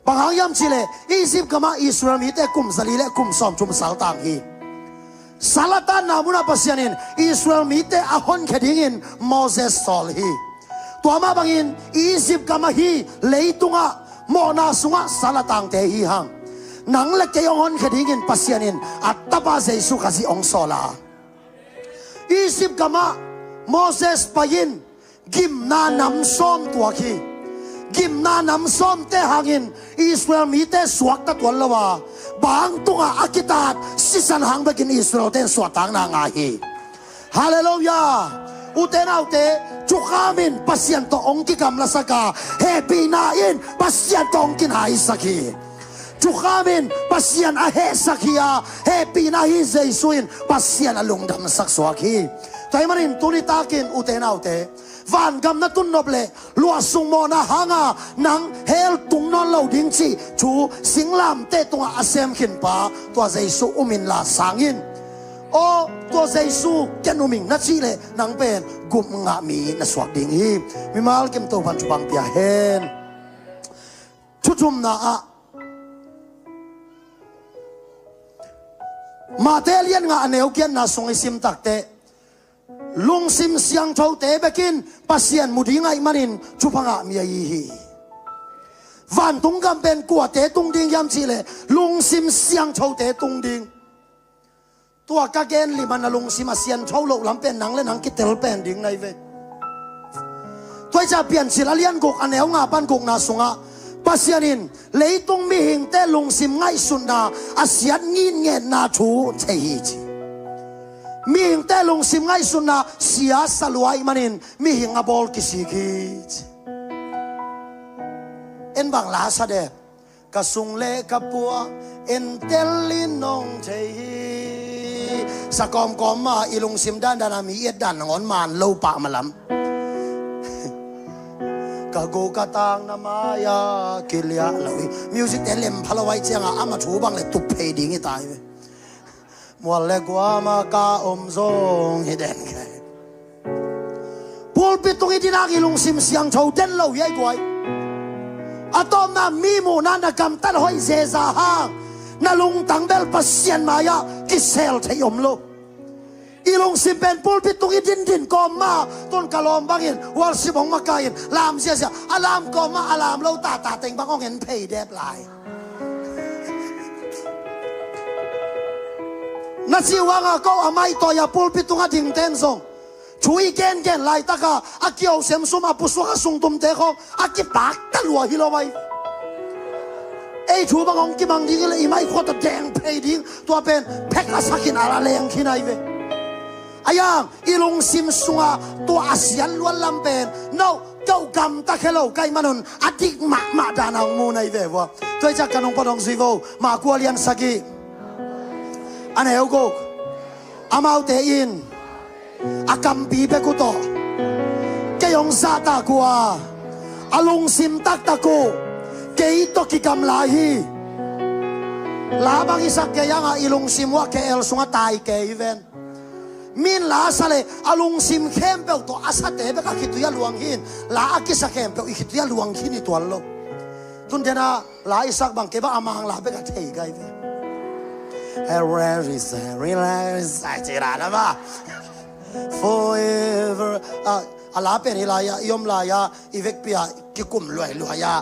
[SPEAKER 1] บางยามชิเลอียิปต์ก็มาอิสราเอลมีแต่กุมสลีและกุมซอมจุมสัลต่างฮีสารตันนามุนาปัสยานินอิสราเอลมีแต่อาฮอนแค่ดิ่งโมเสสสอลฮีตัวมาบางอินอียิปต์ก็มาฮีเลยตุงะโมนาสุงะสารตังเตฮีฮังนังเล็กยองฮอนแค่ดิ่งปัสยานินอัตตาบาเจสุขสิองโซลาอียิปต์ก็มาโมเสสไปยินกิมนานำซ้อมตัวคีกิมนานำซ้อมเตหางินอิสราเอลมีเตสวกตะตัวละว่าบางตัวอากิตาสิสันหังไปกินอิสราเอลเตสวกต่างนางาฮีฮาเลลูยาอุเตนาอุเตจุกามินปัสยันโตองกิกำลาสกาเฮปีนาอินปัสยันโตองกินหายสักฮีจุกามินปัสยันอาเฮสักฮีอาเฮปีนาฮิเจสุอินปัสยันอลุงดำสักสวกฮีแต่มันอินตุนิตากินอุเตนาอุเตวันกำนัดตุนนบเลลัวสุงโมนาหางานังเฮลตุงนอนเหล่าดิ้งชีชูสิงลามเตตัวอาเซมขินปาตัวเจสุอุมินลาสางินโอตัวเจสุแกนุมิงนัดชีเลนังเป็นกุมงามีนัสวกดิ้งฮีมิมาลเกมตัวพันจุบังเปียเฮนชุมนาอะมาเตเลียนงาเนวเกียนนาสงอิสิมตักเตลุงซิมเสียงเท่าเตะไปกินปัสยันมุดีไงมันินชุพังะมีอะไรฮีวันตุงกำเป็นกัวเตะตุงดิงยามชีเลลุงซิมเสียงเท่าเตะตุงดิงตัวกะเกนลิมันลุงซิมเสียงเท่าโลกลำเป็นหนังและหนังกิเตลเป็นดิงในเวตัวจะเปลี่ยนศิลาเลียนกกอันเอวงาปันกกนาสงะปัสยันินเลยตุงมีหิงเตลุงซิมไงสุนดาอาเซียนงินเงินนาทูเทฮีจีมีหิงแต่ลงซิมไงสุนาเสียสลวยมันินมีหิงอบอลกิสิกิจเอ็นบางลาสเดบกะสุงเลกะปัวเอ็นเตลินนงเทสกอมกอมมาอีลงซิมด้านดานามีเอ็ดด้านงอนมานโลปะมาลำกะโกกะตางนามายากิเลียลอยมิวสิกเตลิมพลวัยเจียงอามาชูบังเลยตุบเพดิงให้ตายไปมัวเล็กว่ามาก้าอมซงฮิเดนแค่พูดปิดตรงนี้ที่นักลุงซิมเสียงโชว์เด่นเล่าใหญ่กว่าอะตอมน่ะมีหมู่นั้นกำตันหอยเซซาฮางน่ะลุงตั้งเบลปัสเซียนมายากิเซลทยมโลอีลุงซิมเป็นพูดปิดตรงนี้ดินกอมมาต้นกะลอมบางอินวอลซิบองมาไกอินลามเสียอะลามกอมมาอะลามเล่าตาเต็งบางองเห็นเพย์เดบไลนัดสิวังก็อาไม่ต่อยาปูลปิตุงดิ่งเต้นส่งช่วยเกณฑ์ไล่ตะกาอาเกี่ยวเสียมซุ่มอาปุสวะส่งตุ่มเตะของอากิปากตะลัวฮิโลไว้ไอ้ชูบางองกิบังดิ่งเลยไม่ควรจะแดงเพย์ดิ่งตัวเป็นแพ็กอาสักินอะไรแรงที่ไหนเว้ยอายังอีลงซิมซุงาตัวอาเซียนล้วนลำเป็นโน่เจ้ากำตะเคโลไกมันนอดิกมาดานางมูในเว้ยวะตัวจากกันองปดองซีโวมากัวเลียนสกีอันเอวกูอามาเตอินอากัมปีเปกุโตเกยองซาตากัวอาลุงซิมตักตะกูเกยโตกิกัมลาฮีลาบังอิสักเกยังอาลุงซิมวะเกเอลสุงตายเกยเวนมินลาสเลอาลุงซิมเข้มเปลตัวอาสัตเตเปกคิตุยาลวงหินลาอากิสักเข้มเปลอิคิตุยาลวงหินตัวโลตุนเดนะลาอิสักบังเกบะอามังลาเปกเทยไกเวนrelax จิรานะมา forever ลาเป็นฮิลายายอมลายาอีเวกพิอากิคุมลอยลอยา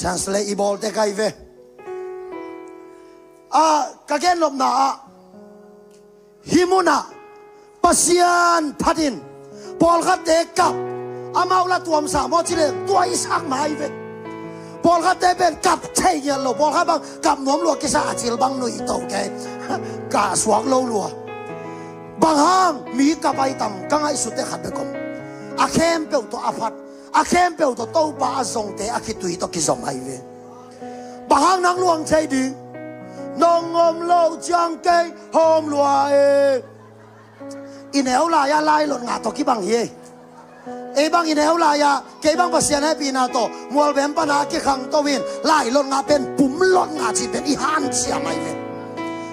[SPEAKER 1] translate อีบอลเตกายเวกะเกนลมนาฮิมุนาปัสยันพัดินบอลขัดเด็กกับอามาอุลาตัวมสามอจิเลตัวอิสักมาอีเวบอลขัดเด็กเป็นกับเทียนโลบอลขัดบังกับหนวมลัวกิสาจิลบังหนุ่ยโตแกกาสวกโลลัวบางห้างมีกับไปต่ำกังไอสุดเตขัดไปกมอาเข้มเปิลตัวอาพัดอาเข้มเปิลตัวโตปาอาซงเตอาคิตุยตัวกิสมไอเวบางห้างนังลวงใจดีนองอมโลจังเกยหอมลัวอินเอลลายาไล่หล่นงาตัวกี่บังเย่บางอินเอลลายาเกบังภาษาในปีนาโตมัวเบมปนาคิขังโตวินไล่หล่นงาเป็นปุ่มหล่นงาจีเป็นอีฮันเชียไม่เว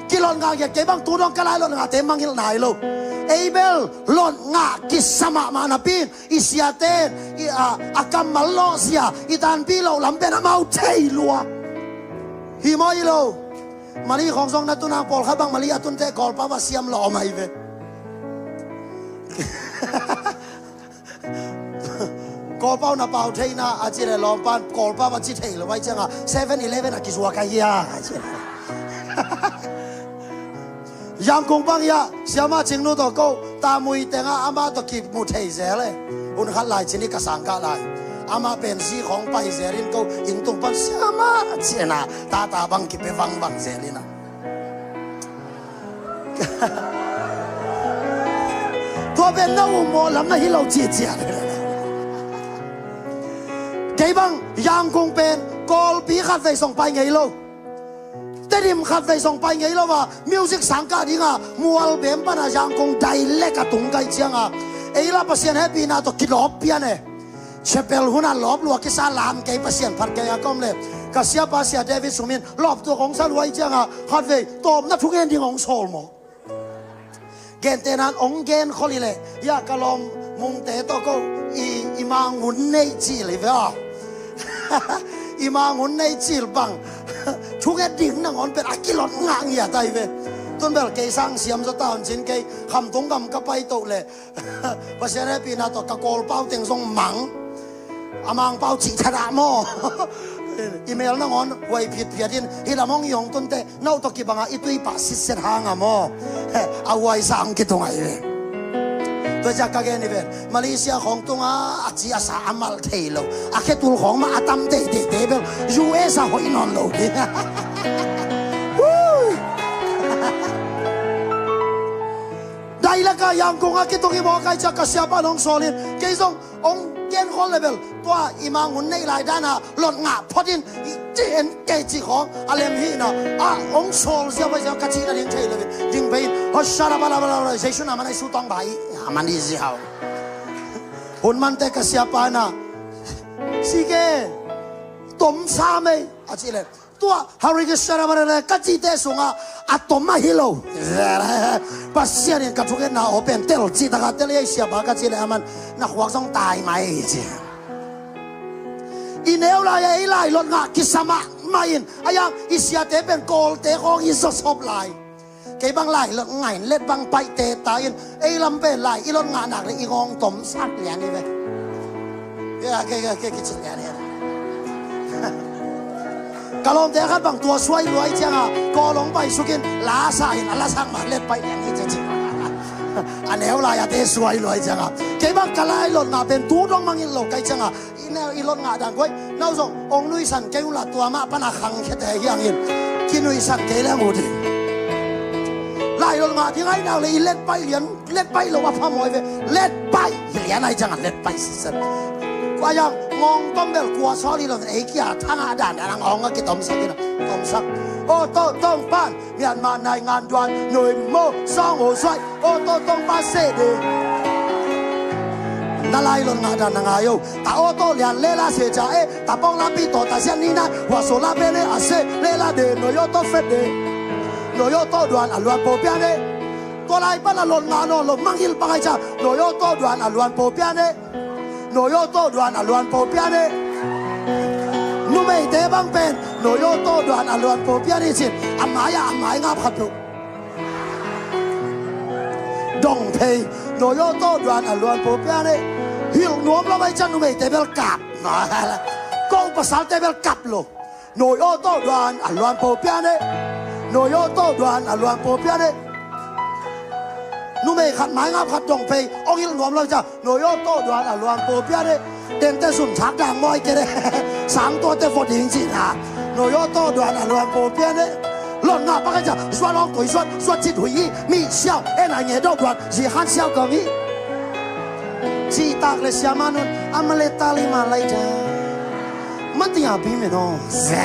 [SPEAKER 1] กิหล่นงาเก็บบังตัวน้องก็ไล่หล่นงาเต็มบังกิลนายโลเบลหล่นงากิสมามานาปินอิสยาเตนอากัมมัลโลเซียอิตานปีโลลำเป็นอามาเทลัว hi mo ilo mali khong song na tunang pol khabang mali atun te kol pa siam lo mai ve kol pa na pau thei na a chi le lom pan kol pa chi thei lo wai changa 7-Eleven a ki suwa ka ya yang kong bang ya siama ching nu to ko ta mui tenga ama to ki mu thei ze le un khat lai chini ka sang ka lai ama pen si khong pai zerin ko in tung pan siama chena ta bang ki pe wang zerina to ben na u mo lam na hi lo chi chi cái bang yang kong pen kol pi khat ve song pai ngai loแต่ดิมขัดไปส่งไปไงล่ะวะมิวสิกสังกัดยังอ่ะมัวเบี่ยมปนยังคงได้เล็กกับตุงไก่เชียงอ่ะเอ้ยละภาษาเนี่ยปีน่าต้องคิดลบเพี้ยนเนี่ยเชเปลหุ่นลบลัวกิสาลามไก่ภาษาพัดไก่ยังก้มเลยก็เสียภาษาเดวิดสุมินลบตัวของสารวัตรเชียงอ่ะขัดไปตบนักทุกเงินที่ของโซลโมเกณฑ์เตนันองเกณฑ์คนนี้เลยอยากกลมมุงเตะตัวก็อีมังหุ่นในจีเลยเว้ยอีมังหุ่นในจีลบังทุกอย่างดิ่งนั่งอ่อนเป็นอากิลอนงางอย่าใจเว้ต้นเบลเกยสร้างเสียมจะตามจินเกยคำตรงคำก็ไปโตเลยภาษาเนี่ยปีน่าตกกอลเป้าเต็งทรงหมังอามังเป้าจีชนะโมอีเมลนั่งอ่อนไว้ผิดเพี้ยดินที่เรามองยองต้นเตะน่าตกกี่บังอ่ะอีตุยปัสสิเสหางอ่ะโมเอาไว้สร้างกี่ตรงไหนเว้ตัวจากกันนี่เป็นมาเลเซียของตรงอาจีอาสาอามัลเทโลอาแค่ตัวของมาอาตัมเตเตเบลยูเอสหอยนอนโลดได้แล้วก็ยังคงอาแค่ตัวที่บอกใครจะกระเสียบ้านของโซลินเกยซงองเกนคนเลเวลตัวอิมังหุ่นในลายด้านน่ะหล่นงาพอดินเจนเกจิของอาเลมฮีน่ะองโซลเสียไปเสียกระชีนั่นเองใช่เลยจริงไปฮอชาราบาลาบาลาเจสุนามันไอสุตองไปมันดีสิเขาหุ่นมันแต่กระเสียปาน่ะสิเกต้มซาเมอาชีเลยตัวฮาริกชาราบาลากระชีเตสุงอะต้มมาฮิโลปัสเซียนกระทุกเนาโอเป็นเตลจีตากาเตลเสียบากระชีเลยมันนักวักต้องตายไหมจีอินเอลลายไอลายรถงากิสมาไม่อินอายังอิเสียเตเป็นโกลเตของอิสซอบลายเก็บบางลายรถไงเล็ดบางไปเตตายอินไอลำเป็นลายอีรถงาหนักเลยอีงองต้มซักเหรียญนี่เว้ยเกคิดเหรียญเนี่ยกะลมเตะขัดบางตัวช่วยรวยจังอ่ะก็ลงไปสุกินลาสาหินลาสังมาเล็ดไปอย่างนี้จริงๆอันเอวลายเตะช่วยรวยจังอ่ะเก็บบางกะลายรถงาเป็นตู้ต้องมังอินโลกไกจังอ่ะอีแนวอีรถงาดังก้อยน่าส่งองนุยสันเกยุลาตัวมาปนาขังแค่แต่ยังอินกินุยสันเกแล้วหมดลายรถงาที่ไงน่าเลยเล็ดไปเหรียญเล็ดไปหรือว่าพามอยเวเล็ดไปเหรียญอะไรจังอ่ะเล็ดไปสิว่ายังงงต้มเบลกัวซอลีเราเอกยาทั้งอาดานนางองก็กิต้มสักกินต้มสักโอ้โตต้งป้านเมียนมาในงานดวนหน่วยโม่ซองโอสวยโอ้โตต้งป้านเสด็จนั่นไล่ลงมาดานนางอายุตาโอ้โตเลียนเลลาเสียใจตาปองลาปีโตตาเสียนี่นะว่าโซลาเบเนอาเซเลลาเดโนโยโตเฟเดโนโยโตดวนอลวนโปเปียเนตัวไล่ปั้นลงมาโนลงมังฮิลปังไอจ้าโนโยโตดวนอลวนโปเปียเนโนโยโตดวนอลวนโปเปียเนนุ่มไม่เตะบังเป็นโนโยโตดวนอลวนโปเปียเนสิอาหมายงับขัดลุดงเพย์โนโยโตดวนอลวนโปเปียเนหิวหนวมเราไม่จันนุ่มไม่เตะเบลกับกองภาษาเตะเบลกับโลโนโยโตดวนอลวนโปเปียเนโนโยโตดวนอลวนโปเปียเนนุ่มไม่ขัดหมายงับขัดดงเพย์องหิวหนวมเราจะโนโยโตดวนอลวนโปเปียเนเต็มแต่สุนชักด่างมอยเกเรสามตัวเตะฝนจริงๆนะโนโยโตดวนอลวนโปเปียเนหล่นงาปากจะสวดลองตุ๋ยสวดจิตหุยมีเชี่ยวเอ็นไอเงี้ยดอกดวนจีฮันเชี่ยวก็มีจีตากเลยเสียมานุนอามาเลตาลิมาไลเดอมันตีอาบีเมนอเซ่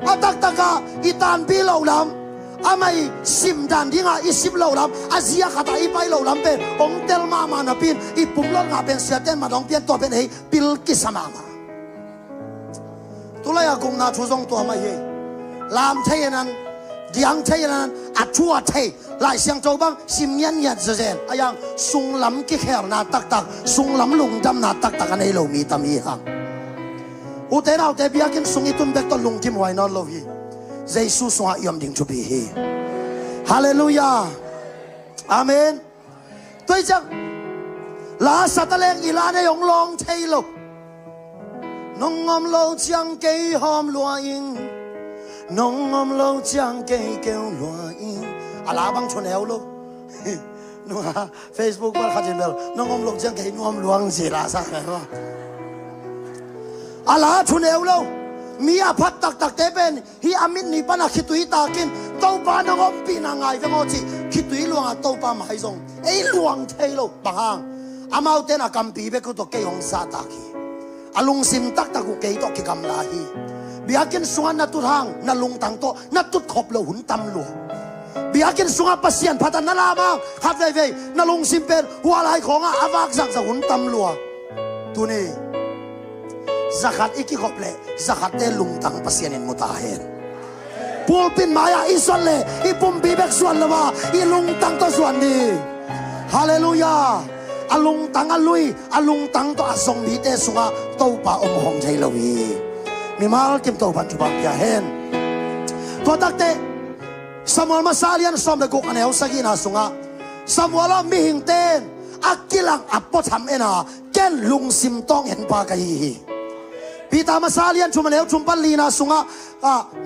[SPEAKER 1] อาตักตะกาอีตานบีเหล่าลำอาไม่ซิมดันที่งาอีซิมเหล่าลำอาเซียขัดอีไปเหล่าลำเป็นองเตลมามานาปินอีปุ่มหล่นงาเป็นเสียเต้นมาดองเปียนตัวเป็นเฮปิลกิสมามาตุลายกุมนาทุซงตัวมาเฮลามเทนั้นยังเทนั้นอัดชัวเทหลายเสียงโจบังสิมยันยัดเจนอายังสุงลำกิแขรนาตักสุงลำลุงดำนาตักกันให้เรามีตามีหัง อุเทนเอาเตบียกินสุงิตุนเบกตลุงกิมไว้นอนโลฮีเยซูสวายอมดิ่งจุบีฮีฮาเลลูยาอาเมนตัวจังลาสัตเลงอีลาในองลองเทโลน้องอมโลจังเกยหอมลัวอิงน้องอมโลจังเกยเกลลัวอิงอาลาบังชนเอลโลนัวเฟซบุ๊กว่าขัดจินเบลน้องอมโลจังเกยนอมลวงสิลาสักไงวะอาลาชนเอลโลมีอาพัดตักเตเป็นฮีอามินนี่ปนักขิตุยตากินเต้าปานงอมปีนางไงเวงอจิขิตุยลวงอ่ะเต้าปาไม่ส่งไอ้ลวงเทโลบางอามาเตนักกัมปีเบกุตเกยองซาตากีอาลุงซิมตักกุเกยตกิกัมลาฮีเบียกินสวนนัตุทางนัลุงตังโตนัตุขบโลหุ่นตำลัวเบียกินสวนปัสยันพัฒนาลามาขัดเว่ยนัลุงซิมเป็นหัวไหลของอาวากสังสหุ่นตำลัวตัวนี้zakat iki kople zakat te lungtang pasyanin mo tahen pulpin maya iswan le ipumbi bek swan lawa ilungtang to swan ni hallelujah alungtang alui alungtang to asong bite sunga to pa hong jai lawi mi mal kim to ban chuba ya hen to takte samuel masalian som le gok aneu sagina sunga samuel mi hingten akilang apot ham ena ken lungsim tong en pa kai Pita masalian cuma leo cumpan lina sunga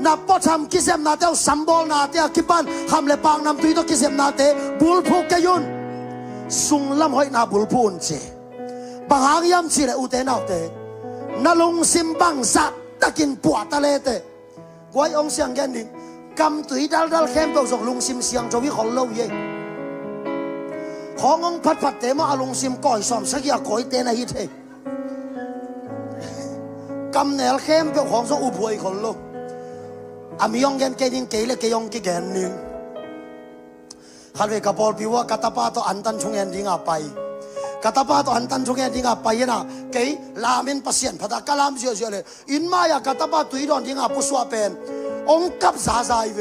[SPEAKER 1] na pocham kisem nate o sambol nate akipan ham lepang nam tuito kisem nate bulpu kayun sunglam hoi na bulpu unche bahang yam chile ute naute nalung simbang sa takin puata lete guai ong siang gending kam tui dal kem pe sok lung sim siang jowi hollo ye khong ong phat te mo alung sim koi som sakia koi te na hi theกำเนิดเข้มเป็นของสอุบวยคนลูกอามียองเงินเกยิงเกลี่ยเกยองกี่แกนหนึ่งขัดเวกับพอลพิวกัตตาปาตัวอันตันชงเงินดิ้งอาไปกัตตาปาตัวอันตันชงเงินดิ้งอาไปนะเกยลามินปัสยันพัดกะลามเสียเลยอินมายากัตตาปาตุยดอนดิ้งอาปุสวาเป็นองกับซาซายเว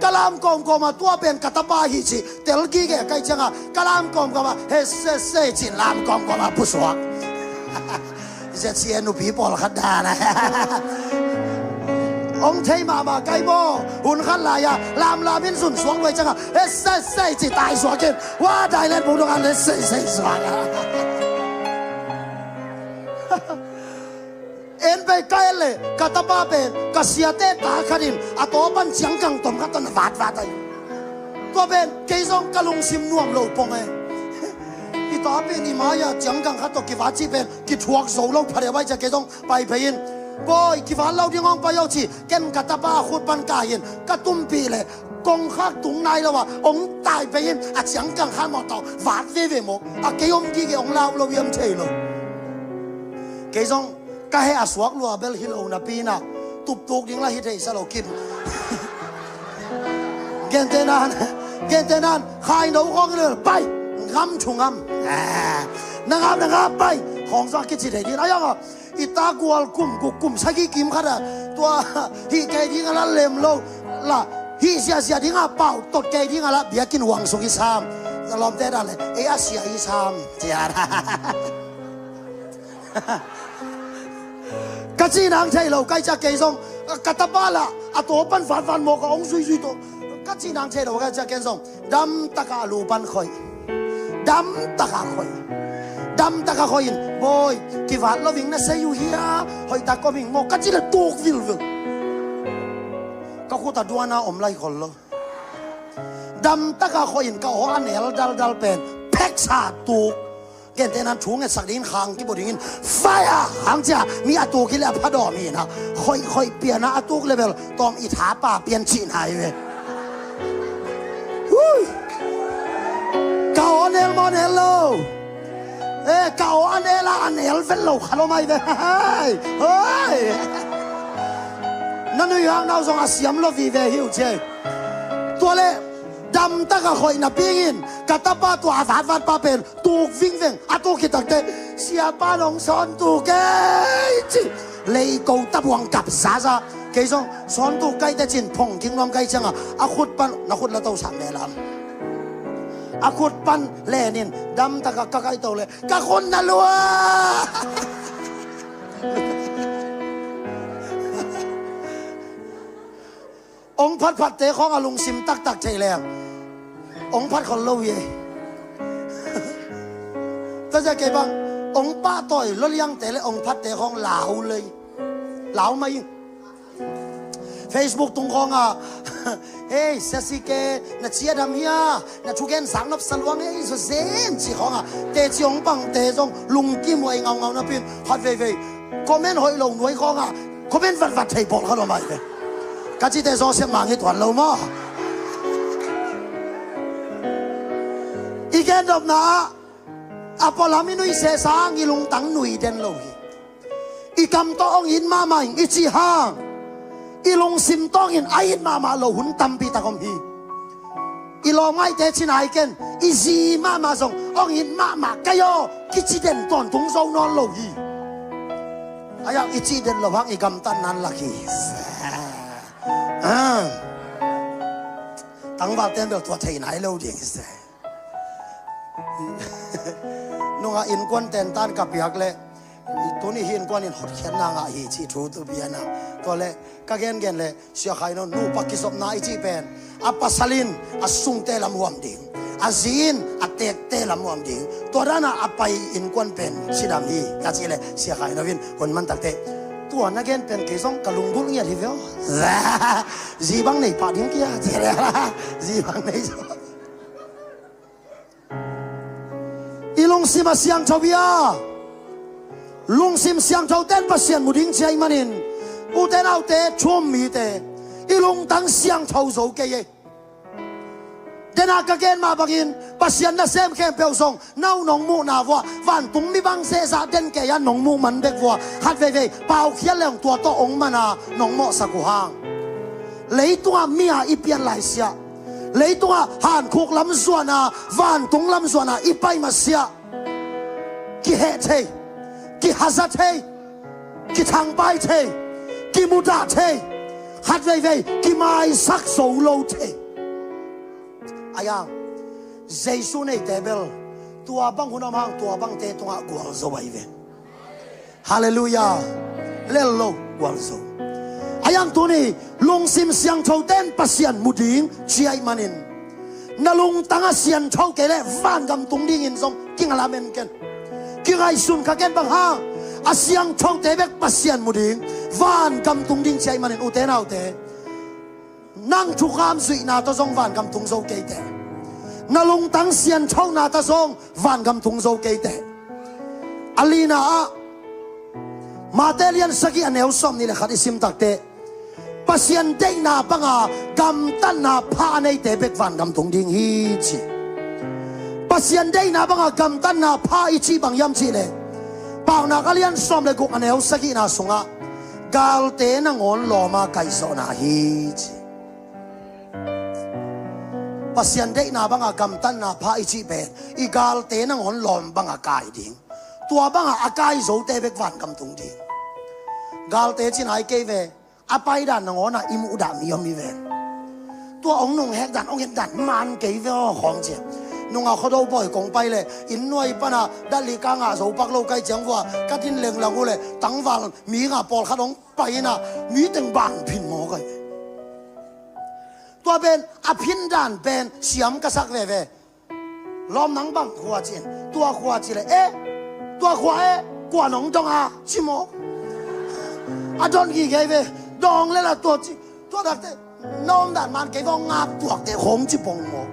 [SPEAKER 1] กะลามกอมมาตัวเป็นกัตตาปาฮิจิเตลกี้แกใกล้จังอ่ะกะลามกอมมาเฮเซเซจิลามกอมมาปุสวาจะเชียร์นุปีปอลขัดดานะองเทมาไกโบหุ่นขันลายาลามินสุนสวงไว้จังอ่ะเฮ้เซ่จิตายสวงกินว่าได้เล่นบุญกันเลยเซ่สวงเอ็นไปใกล้เลยกัตบ้าเป็นกัสยาเตตาขัดินอะตัวบันเชียงกังตมกัตนวาดตัวเป็นเกยซงกะลุงซิมน่วมโลปงเอต่อไปนี่มาอย่าจังกังขัดตัวกีฟ้าจีเป็นกีทวกโซ่เราพาเดี๋ยวไว้จะเกี่ยงไปเพยินบอยกีฟ้าเราที่งองไปเอาชีเก่งกัตบ้าขุดปันกายินกัตุ้มปีเลยกงขัดตุงนายแล้วว่าองตายไปยินอาจังกังขัดหมดต่อวาดเว่หมกอาเกี่ยงกี่เกี่ยงเราเยี่ยมเชยเลยเกี่ยงก็ให้อาสวกลัวเบลฮิโลนาปีน่ะตุบตุกยิ่งละฮิตให้สโลกินเก่งเตนันขายหนูของเลยไปงำชงงำนะครับไปของสักกิจที่ไหนดีนะยังอ่ะอิตากวลกุมสักกี่กิมขัดอ่ะตัวฮีเกย์ที่งาละเล็มโลละฮีเสียที่งาเป่าตดเกย์ที่งาละเบียกินหวังสุกิสามลอมเต้ได้เลยเออาเซียอิสามเจียร์กัจจีนางไทยเราใกล้จะเกย์ส่งกัตตาบ้าละอะตัวปันฟันโมกับองซุยตัวกัจจีนางไทยเราใกล้จะเกย์ส่งดำตะกาลูปันคอยดำตะกาคอยน์บอยที่วัดเราวิ่งน่ะเสียอยู่เฮียหอยตาก็วิ่งโมกัจจิละตูกวิลก็คู่ตาดวนาอมไล่คนเลยดำตะกาคอยน์ก็หัวเหนียวดัลเป็นแพ็กชาตูกเกณฑ์แต่นั้นช่วงนี้สักดินคางที่บดินไฟหางจ้ามีอาตูกิเลพัดดอมีนะค่อยเปลี่ยนนะอาตูกเลเวลตอมอิฐาป่าเปลี่ยนจีนหายเว้ยเก่าอันเอลมอนเอลโลเก่าอันเอลอันเอลเฟลโลขลุ่มไม่ได้เฮ้ยนั่นอยู่ห้างเราส่งอาเซียมโลวีเวหิวเจตัวเล่ดำตะกะคอยนับปีกินกัตบ้าตัวฟาดป้าเป็นตูกวิ่งอาตูกิตักเตเสียบ้านองสอนตูเกจิเลยกูตะบวงกับซาเกยส่งสอนตูไกแต่จินพงกิงลมไกจังอ่ะอาขุดปันนักขุดละเต้าสามเมลัมอาขุดปันเลนินดำตะกะไกโตเลยกะคนนั่นลัว องพัดพัดเตะของอลุงซิมตักใช่แล้วองพัดคนเล่าเย่ก็จะเก็บบ้างองป้าต่อยรถเลี้ยงแต่เลยองพัดเตะของเหลาเลยเหลาไหม Facebook ตรงของเฮ้ยเสียสิเกน่ะเชียดำเฮียน่ะชูเกนสังนับสลวงเฮ้ยสุดเซนสิของเตะจงปังเตะจงลุงกิ้มไว้เงานะพี่ฮัดเว่คอมเมนต์หอยลงหน่วยของคอมเมนต์วัดไทยบอกเขาหน่อยเลยก็จีเตะจงเสียมังให้ถวนเรามั้งอีแกนดอกนะอพอลามินุยเสสางอีลุงตังหนุ่ยเดนโลฮีอีกำต้องอินมาใหม่อีจีฮางอีลงซิมต้องอินไออินมาโลหุ่นตัมปีตะกอมฮีอีลองไอเตชินายเกนอีซีมาส่งองอินมากะโยกิจิเดนตอนทุงโซนอนโลฮีอายังอีจีเดนโลพังอีกำตันนั้นลักฮีตั้งว่าเต็มเบลตัวไทยไหนโลดีกิเสนุ่งอินควันเต็นตันกับยักเลยตัวนี้เห็นกว่านี่หดเขียนนางฮีชีทูตัวเบียนะตัวเล่ก็เกนเลยเสียใครโน่นนูปักกิศพนายจีเป็นอัปปัสลินอัสุงเตลมวมดิ่งอาซีนอัเตกเตลมวมดิ่งตัวนั้นอัปไปอินควันเป็นชิดามีก็จีเลยเสียใครโน่นวินคนมันตักเตตัวนักเกนเป็นกิจงกะลุงบุญเงียทีเดียวจีบังในป่าดิ้งกี้เจริญจีบังในอีลงซิมาเสียงชาวเบียลุงซิมเสียงเจ้าเต้นประเสียนมุดิ้งใจมันอินอุเต้นเอาเตะช่วมมีเตะอีลุงตั้งเสียงเจ้าโจเกยเดนักเกณฑ์มาบักินประเสียนน่ะเซมแค่เปียวส่งน่าวหนองมูนาวัววันตุ้มมีบังเสซาเด่นแกยันหนองมูมันเบกวัวฮัดเว่เป่าเขียนเรื่องตัวโตองมานาหนองโมสักุฮางเลยตัวเมียอีเปียนไหลเสียเลยตัวหานคุกลำส่วนน่ะวันตุ้งลำส่วนน่ะอีไปมาเสียกิเหตุกิฮัซเทกิทางไปเทกิมุดาเทฮัดเว่กิไม้สักโซโลเทอายังเจสุในเทเบิลตัวบังหุ่นมังตัวบังเตตัวกวางโซไว้เวฮาเลลูยาเลลโลกวางโซอายังตัวนี้ลุงซิมเสียงโชเต้นปัสยันมุดิงเชียมันอินนาลุงตั้งเสียงโชเกเลวันกำตุงดิ่งอินทรงกิงลาเมนเกนกิไงซุนขกันบังฮาอาเสียงชงเตเบกปัสยันมุดิงวันกำตุงดิ่งใจมันอุเตนเอาเตนั่งชุกามสุยนาตะซงวันกำตุงโซเกเตนาลงตั้งเสียงชงนาตะซงวันกำตุงโซเกเตอลีนามาเตเลียนสกีอันเอลซอมนี่แหละขัดอิสิมตักเตปัสยันเตนาปังากำตันนาพาในเตเบกวันกำตุงดิ่งฮีจีปัสยันได้นาบังกำตันนาพาอิจิบังยำจีเลยเปล่านักเรียนสอมเลยกุกอันเอวสกีนาสงะกาลเตนังอนลอมาไกโซนาฮีจีปัสยันได้นาบังกำตันนาพาอิจิเป็นอีกาลเตนังอนลอมบังกายดิ่งตัวบังอากายโซเตเบกวันกำตุงดิ่งกาลเตจินไอเกเวอภัยดันนังอนะอิมุดามียมีเวตัวองนงแหกดันองเห็นดันมันเกเวของเจ็บนุ่งเอาเขาดูบ่อยกงไปเลยอินหน่วยปนะดัลลิกางาสูปักโลกไกจังว่ากัดินเล็งหลังกูเลยตั้งวันมีงาปอลขนมไปนะมีตึงบานพินหมอไกตัวเป็นอภินดานเป็นเสียมกระซักเว่ล้อมหนังบังขวาจีนตัวขวาจีเลยตัวขวากว่าหนองจงอาชิโมอาดอนกี่เกเวดองเลยล่ะตัวจีตัวดักเตน้องด่านมันเกวงาตัวเตะของจีปงหมอ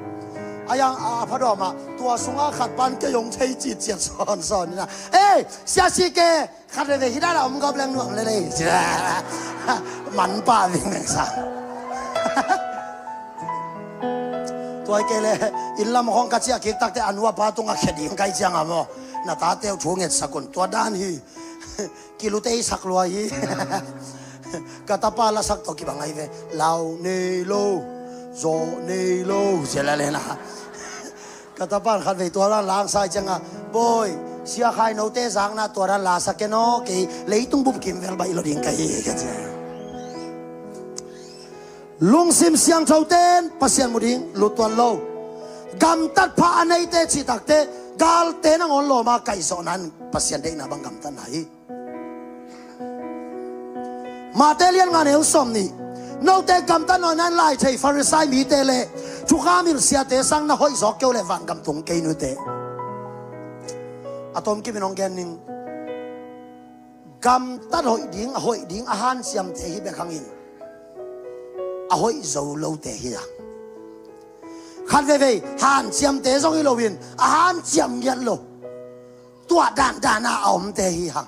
[SPEAKER 1] อายังพระดอมาตัวสุงอาขัดปันก็ยงใช้จีเจียสอนนี่นะเสียชีเกขัดเลยที่ได้เรามันก็แรงหน่วงเลยมันป้าวิ่งแมงสาตัวเกเลยอินลำของกัจเจียกิกตักแต่อันว่าพาตรงอาเขดิงไกจังอ่ะมั้งหน้าตาเตี้ยวชูเงียสกุลตัวด้านฮีกิลุเตยสักลอยฮีกะตาปาละสักตัวกี่บังไงเวลาวเนโลโซเนโลเสร็จแล้วนะกะตาปานขัดไปตัวนั้นล้างสายจังอ่ะบอยเสียใครโนเตสังนะตัวนั้นลาสักแกโนกี่เลยตุ้งบุบกิมเวลใบโลดิ่งไก่กันจ้ะลุงซิมเสียงเจ้าเต้นปัสยันมุดิงลุตวันโลกำตัดผ้าในเตจิตักเตกาลเตนังอนโลมาไก่โซนันปัสยันได้นาบังกำตันไหนมาเตเลียนงานเอลซอมนี่ nô tê cầm ta nói nan lại thầy Pharisee mi tê lệ chú khám il xia tê sang na hoi gió kêu lệ vạn cầm tung cây nuôi tê atom kim nong gen ning cầm ta hoi điếng han xiêm tê hi bê khang in hoi dầu lâu tê hi à khăn về han xiêm tê giống hi lâu in han xiêm nhận lâu tua đàn đàn à ôm tê hi hằng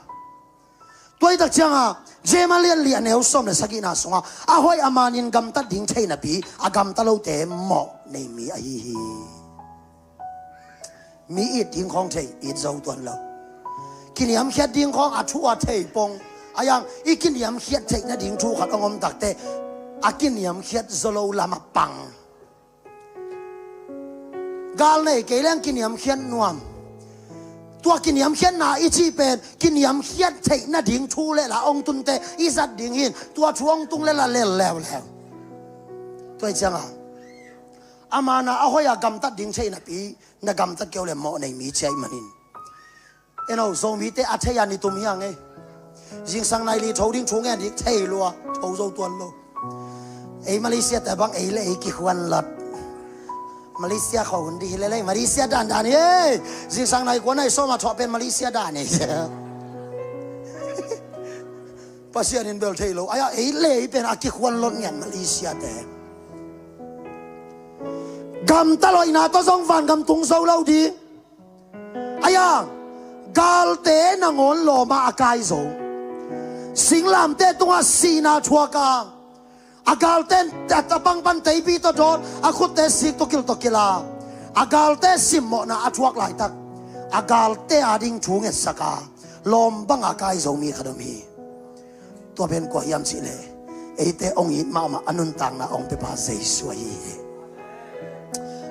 [SPEAKER 1] tôi đặc trưng à dễ mà liền nếu xóm này saki na song à hoi amanin gam ta ding thay na pi gam ta lâu tê mọ này mi hi mi ít ding khong thầy ít dâu tuần lâu kinh nghiệm khiết ding khong chua thầy bông yang ít kinh nghiệm khiết thầy na ding chu khát ông đặc tê kinh nghiệm khiết zolo làm bằng gal này cái lên kinh nghiệm khiết nuamตัวกินยำเขียนนาอีชีเป็นกินยำเขียนเทน่าดิ่งชูเลยละองตุนเตอีสัตดิ่งหินตัวช่วงตุงเลยละเล่แล้วตัวจังอ่ะอามานะเอาหอยกำตัดดิ่งเชยนะปีนักกำตัดเกี่ยวเลยหมอในมีเชยมันนินเอ็นเอาส่งมีเตอาเชยานิตุมยังไงยิงสังในลีโถดิ่งชูเงี้ยดิ่งเชยลัวโถโจตัวลัวไอ้มาเลเซียแต่บางไอ้เลยกี่ควันลัดมาเลเซียเขาคนดีเลยมาเลเซียด่านเฮ้ยสิสังในกวนในโซมาชอบเป็นมาเลเซียด่านนี่ภาษาอินเดียเทโลไอ้เล่เป็นอากิควันล้นเงินมาเลเซียแต่กำตลอดนาตัวสองฟันกำตุงโซเล่าดีกาลเตนงอนโลมาอากายโซสิงลามเตตัวสีนาชัวกาagal ten tabang pantai pi to dot akut te sik to kila agal te simmo na athuak lai tak agal te ading chung et saka lom bang akai zo mi khadomi to ben ko yam chi le eite ong it ma anun tang na ong pe pa sei suai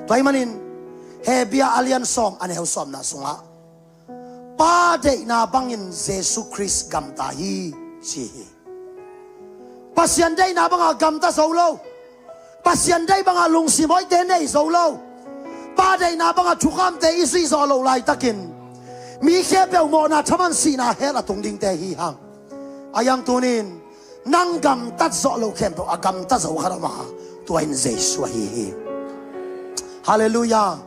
[SPEAKER 1] toy manin he bia alian som ane ho som na sunga pa de na bangin Jesus Christ gam ta hi chi pasien day na banga gam ta solo pasien day banga lung si moi te nei solo pa day na banga thukam te isi solo lai takin mi khe pe mo na thaman si na hela tung ding te hi hang ayang tunin nang gam tat zo lo khem to agam ta zo kharama to in jesu hi hallelujah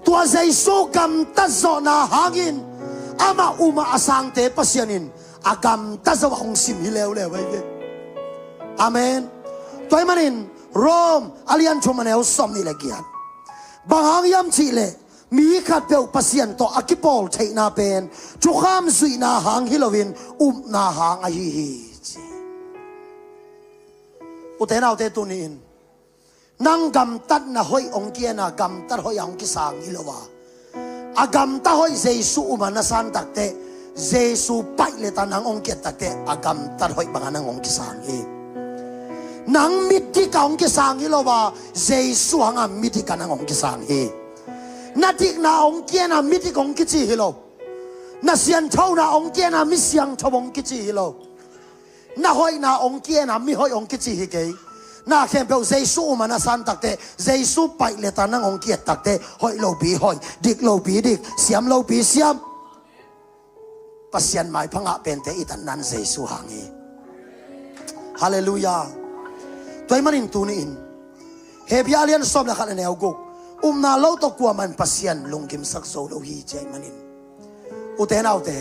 [SPEAKER 1] to jesu gam ta zo na hangin ama uma asang te pasienin agam ta zo hong sim hi lew lew ve amen toy manin Rome alian chumanel som ni legian bang yam chi le mi khat pe pasien to akipol theina pen chu kham zui na hang hilowin na hang a hi uten autte tunin nang gam tat na hoi ong kia na gam tat hoi ong ki sang hilowa agam ta hoi jesu umana san takte jesu pai le tanang ong kia takte agam tat hoi banganang ong ki sang hi nang miti ka ong kisang hi lowa jesu hanga miti ka nang ong kisang hi natik na ong kia na miti kong kichi hi lo na sian thau na ong kia na mi siang thau ong kichi hi lo na hoi na ong kia na mi hoi ong kichi hi ke na khem pe jesu ma na san takte jesu pai le ta nang ong kia takte hoi lo bi hoi dik lo bi dik siam lo bi siam pasian mai phanga pen te itan nan jesu hangi hallelujah toy manin tunin hebia alian som la khan ne oguk na lo to kwa man pasien lungkim sak so lo hi chai manin uten autte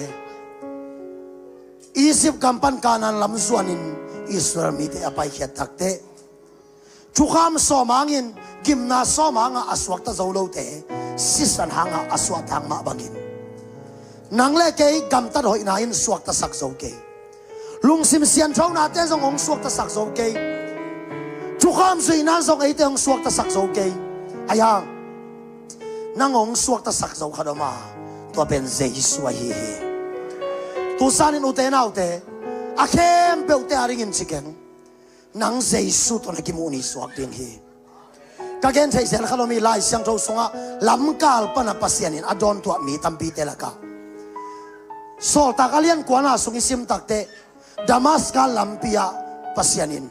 [SPEAKER 1] isip kampan kanan lam suanin Israel mi te apai khet takte chukham somangin gimna somanga aswak ta zo lo te sisan hanga aswat hang ma bangin nang le ke gam ta hoi na in swak ta sak zo ke lung sim sian thau na te zong ong swak ta sak zo ke chú khám suy nan song ấy tiếng suộc ta sắc dấu cây, ayang, nang ong suộc ta sắc dấu khá đó mà, tua bên dây suy hi, tu san in ute nào te, akem bel te aring in chicken, nang dây su tu na kimuni suộc tiếng hi, các gen thấy sen khá đó mi lai sang châu songa, lam kal pa na pasien in adon tua mi tampi te la ka, sol ta kalian kuana sung isim tak te, Damascus lampia pasien in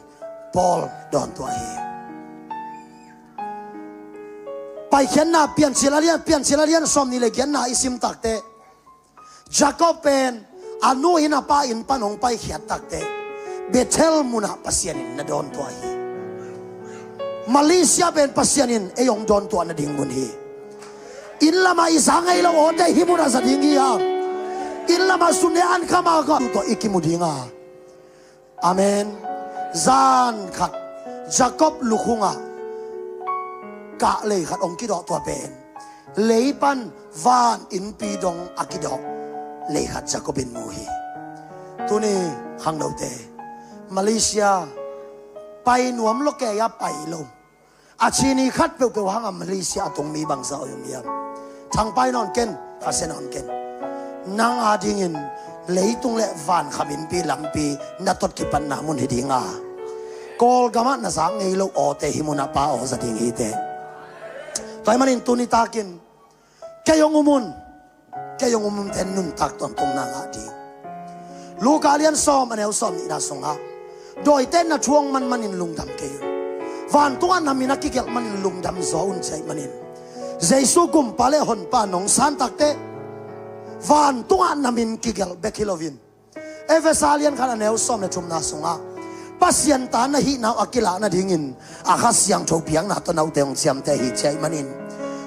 [SPEAKER 1] Paul don tua hi pai khen na pian chilalian som ni le gen na isim takte Jacob pen anu hina pa in panong pai khiat takte เบเทลมุนะปัสยานินนาดอนตัวฮีมาเลเซียเป็นปัสยานินเอยองดอนตัวนาดิ่งมุนฮีอินละมาอิสังไอเราโอเดฮิมุนะสดิ่งฮีอาอินละมาสุนเนอันขมาก็ตัวอิกิมุดิ่งาอาเมนจานขัดจาคอบลุคุงากะเลยขัดองกิดอตัวเป็นเลยปันวานอินปีดงอากิดอเลยขัดจาคอบินมูฮีตัวนี้ขังเราเตมาเลเซียไปหนวมโลกแกยับไปลมอาชีนี้ขัดเปลวๆหางมาเลเซียตรงมีบางสาวอย่างเดียวทางไปนอนเก่นคาเซนอนเก่นนางอาดิงินเลยตรงเละวานขมินปีหลังปีนัดตดกิปันนามุนหิดิงากอลกามันน่ะสังไงโลโอเตหิมุนาปาโอสติงฮีเตตอนมันอินตุนิตากินแกยงอุมุนเทนนุนตักตอนตรงนางอาดิลูกาเลียนซ้อมอันเอลซ้อมนี่นาสงอาโดยเต้นน่ะช่วงมันอินลุงดำเกยวันตัวนั้นมีนักกิเกลมันอินลุงดำโซอุนใจมันอินเจสุกุมปาเลหอนปานองสันตักเตวันตัวนั้นมีกิเกลเบคิโลวินเอเวซาเลียนขันอันเอลซ้อมในชุมนาสงอาปัสยันตานะฮีนาอักิลานะดิ่งอินอาคัสยังโชเปียงนาตนาอุเตงเสียมเตฮีใจมันอิน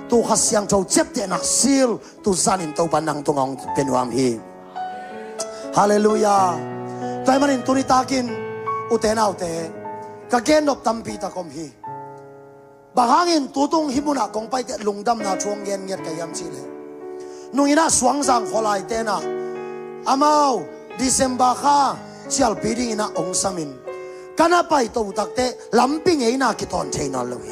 [SPEAKER 1] ตัวคัสยังโชเจ็บเตนักซิลตัวซานินตัวปันนังตัวงเป็นวามฮีฮาเลลูยาแต่มันอินตุนิตากินอุเตนาอุเตกะเกนดบตัมปีตะคมฮีบางอินตัวตรงฮิมุนักคงไปเตลุงดำนาช่วงเย็นเงียบกะยำชิเลนุยนาสวงสังขลายเตนะอามาดิเซมบาคาเชียลปีดิ้งนะองซามินกันไปตัวตักเตลำปิงเอนาคิดตอนเชนอลเลย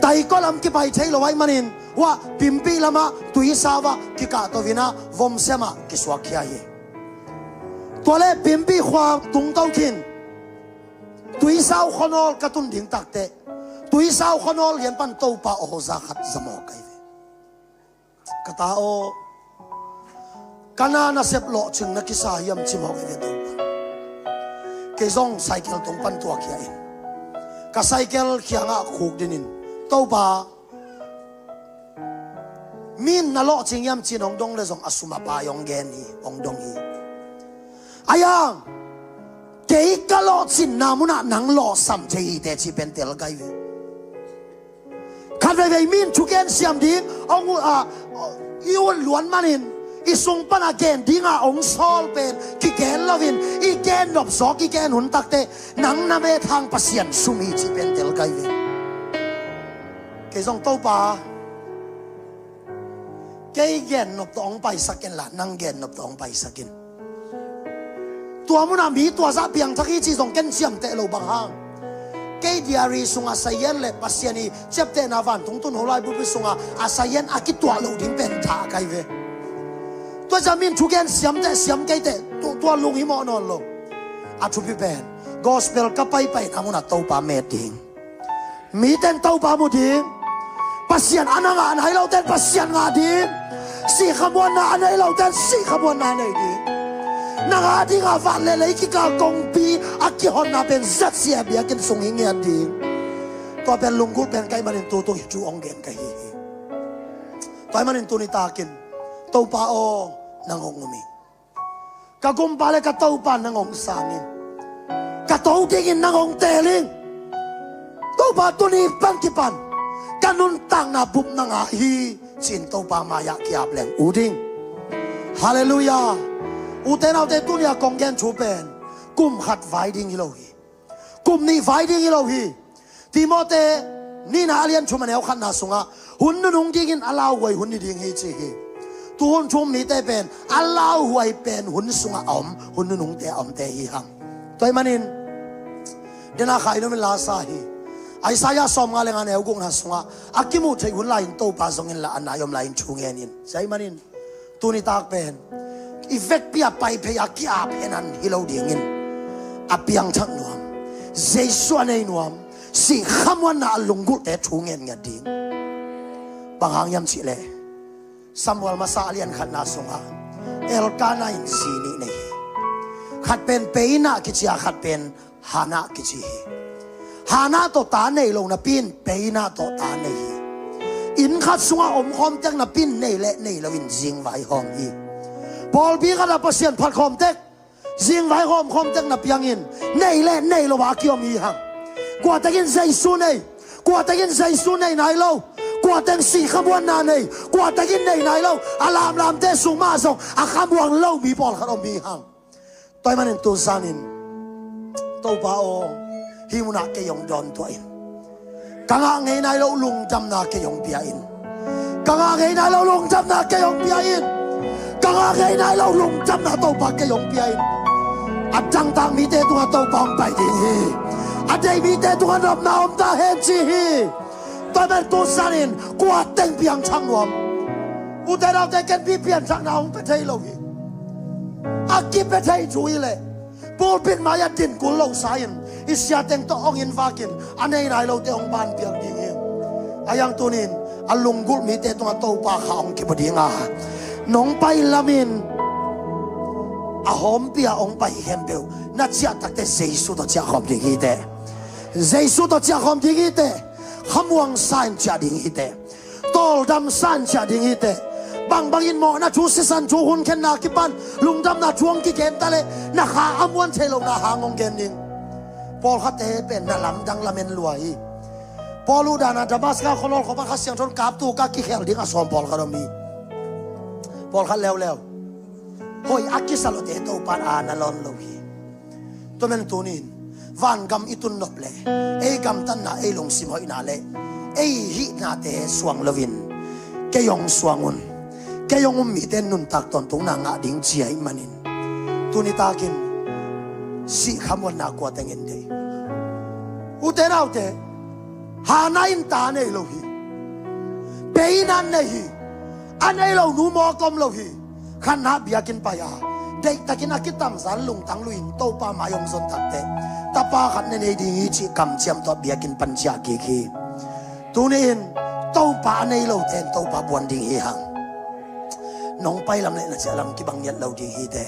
[SPEAKER 1] แต่ก็ลำกิไปเชลไว้มันอินว่าปิมปีละมาตุยสาวะกิกาตัววินะวมเสมากิสวาขี้ยตัวเล่ปิมปีความตุงเต้าขินตุยสาวขนอลกระตุนดิ่งตักเตตุยสาวขนอลเห็นปันโตปาโอซาขัดสมองไกเวกตาโอกันนาเสพโลจึงนักกิสายมชิมอกไอเวตัวเกซองไซเคิลตรงปันตัวขี้ยกะไซเคิลขี้งะขุกดินินโตปามินนาโลจิงยามจีนองดงเลยส่งอสุมาปายองเกนีองดงฮีอายังเกย์กะโลจินนามุนะนังโลสัมเจฮีเตจิเป็นเตลไกเวคันเวมินชุกเกนเสียมดีองอีวันล้วนมันอินอีส่งปนาเกนดีงาองซอลเป็นกิเกนลวินอีเกนดบซอกอีเกนหุนตักเตนังนาเมทางปัสยันสุมีจิเป็นเตลไกเวเกย์ส่งโตปาเกย์เกนนบตองไปสักเกนละนังเกนนบตองไปสักเกนตัวมุนามีตัวซาเปียงทักอีจีส่งเกนเสียมเตะโลบังฮังเกย์ดิอารีสุงอาศัยเย็นเล็บปัสยานีเจ็บเตนาวันตรงตุนหัวไหล่บุบสุงอาศัยเย็นอากิตัวโลดิ้งเป็นท่าไกเวตัวจะมีชุกเกนเสียมเตะเสียมเกย์เตะตัวลุงหิมอนอนโลอาชุบิเป็นกอสเปลกับไปนามุนาโตปาเมดิงมีเต้นโตปามุดิงปัสยันอันงานให้เราเต้นปัสยันงาดิงสี่ขบวนนาให้เราเต้นสี่ขบวนนาในดิงนางอาดิงอาฟันเลยกิกากงปีอากิฮอนนาเป็นจัดเสียเบียกินส่งเงียบดิงตัวเป็นลุงกุเป็นไก่มันเป็นตัวจูองเกนไก่ตัวมันเป็นตัวนิตากินโตปาโอนางองมีกะกุมปาเลกะโตปานางองสามินกะโตดิงนางองเตลิงโตปาตัวนี้ปันกิปันกันนุนตังนาบุบนางอาฮีจินโตปามายากิอาบแหลงอูดิงฮาเลลูยาอูเตนเอาเตตุนยากองแกนชูเป็นกุมขัดไฟดิ้งฮิโลฮีกุมนี่ไฟดิ้งฮิโลฮีติโมเตนี่นาเลียนชูมันเอาขันนาสุงะหุ่นนุ่งดิ้งอัลลาหวยหุ่นนี่ดิ้งฮีจีฮีตัวหุ่นชูมีเตเป็นอัลลาหวยเป็นหุ่นสุงะอมหุ่นนุ่งเตอมเตฮีฮังตัวมันนินเดน่าขายนุ่มลาซาฮีไอ้สายสอมงาเลงานเอวกุ้งนาสุงะอากิมุเทหุ่นลายโตปาซงอินละอันนายอมลายชูเงินินใช่มันนินตัวนี้ตากเป็นอีเวกเปียไปพยากิอาเพนันฮิโลดิ่งินอาเปียงชักนวมเจสัวในนวมสิขมวันน่าลุงกุแต่ชูเงินเงียดิ่งบางหางยำสิเลซัมวลมาซาเลียนขันนาสุงะเอลกานาอินซีนี่นี่ขัดเป็นเปย์นากิจิอาขัดเป็นฮานากิจิฮานาโตตาในลงนับปินเปย์นาโตตาในอินขัดสุงะอมคอมเต็งนับปินในเละในละวินจิงไว้หอมอีบอลบีกันละเปอร์เซ็นต์พัดคอมเต็ก riêng vài hôm không chắc nạp yang in này lên này lo ba kiom hi hang qua tay in dây su này qua tay in dây su này này lâu qua tay si kham wan na này qua tay in này lâu làm te sung ma song kham wang lâu mi bol kharom mi hang tôi manin tu sanin tàu ba o hi mu na ke yong don to in kanga ngai nai lo lung jam na ke yong pia in kanga ngai nai lo lung jam na ke yong pia in kanga ngai nai lo lung jam na tàu ba ke yong pia in Atang tang mi te tunga tàu bong bai ding hi Adai mi te tunga nop na om ta hen chi hi tôi men tu sanin qua teng piang chang nuam u te rao te ken pi pian chang na ong pe thei lo hi akip pe thei chui le pol pin ma ya tin kul lo sain isya teng to ong in vakin anei nai lo te ong ban piang ding hi ayang tunin alungul mi te tunga tàu pa kha ong ki bodinga nong pai lamin ahom pia ong pai hembeu na chia takte Jesus to chia khom ding hi te Jesus to chia khom ding hi te khamwang san chia ding hi te tol dam san chia ding hi te bang in mo na chu si san chu hun ken na ki pan lung dam na chuang ki ken ta le na kha amwan thelo na hangong ken ding pol kha te pen na lam dang lamen luai polu dana Damascus khonol khoba kha siang thon kap tu ka ki khel ding a som pol kha mi pol kha lew hoi akisalo te to pan ana lon lo hi to men tunin van gam itun nople e gam tan na e long sim hoi na le e hi na te suang lovin ke yong suangun ke yong mi ten nun tak ton tung na nga ding chi ai manin tuni takin si khamon na kwa tengen de u te nau te ha na in ta nei lo hi pe nan nei hi anei lo nu mo kom lo hi khan ha biakin pa ya dei takin akitam zan lung tang luin to pa ma yong zon takte tapa khan ne nei ding hi chi kam chiam to biakin pan chia ki khi tunin to pa nei lo ten to pa buan ding hi hang nong pai lam le na chalam ki bang yat lo ding hi te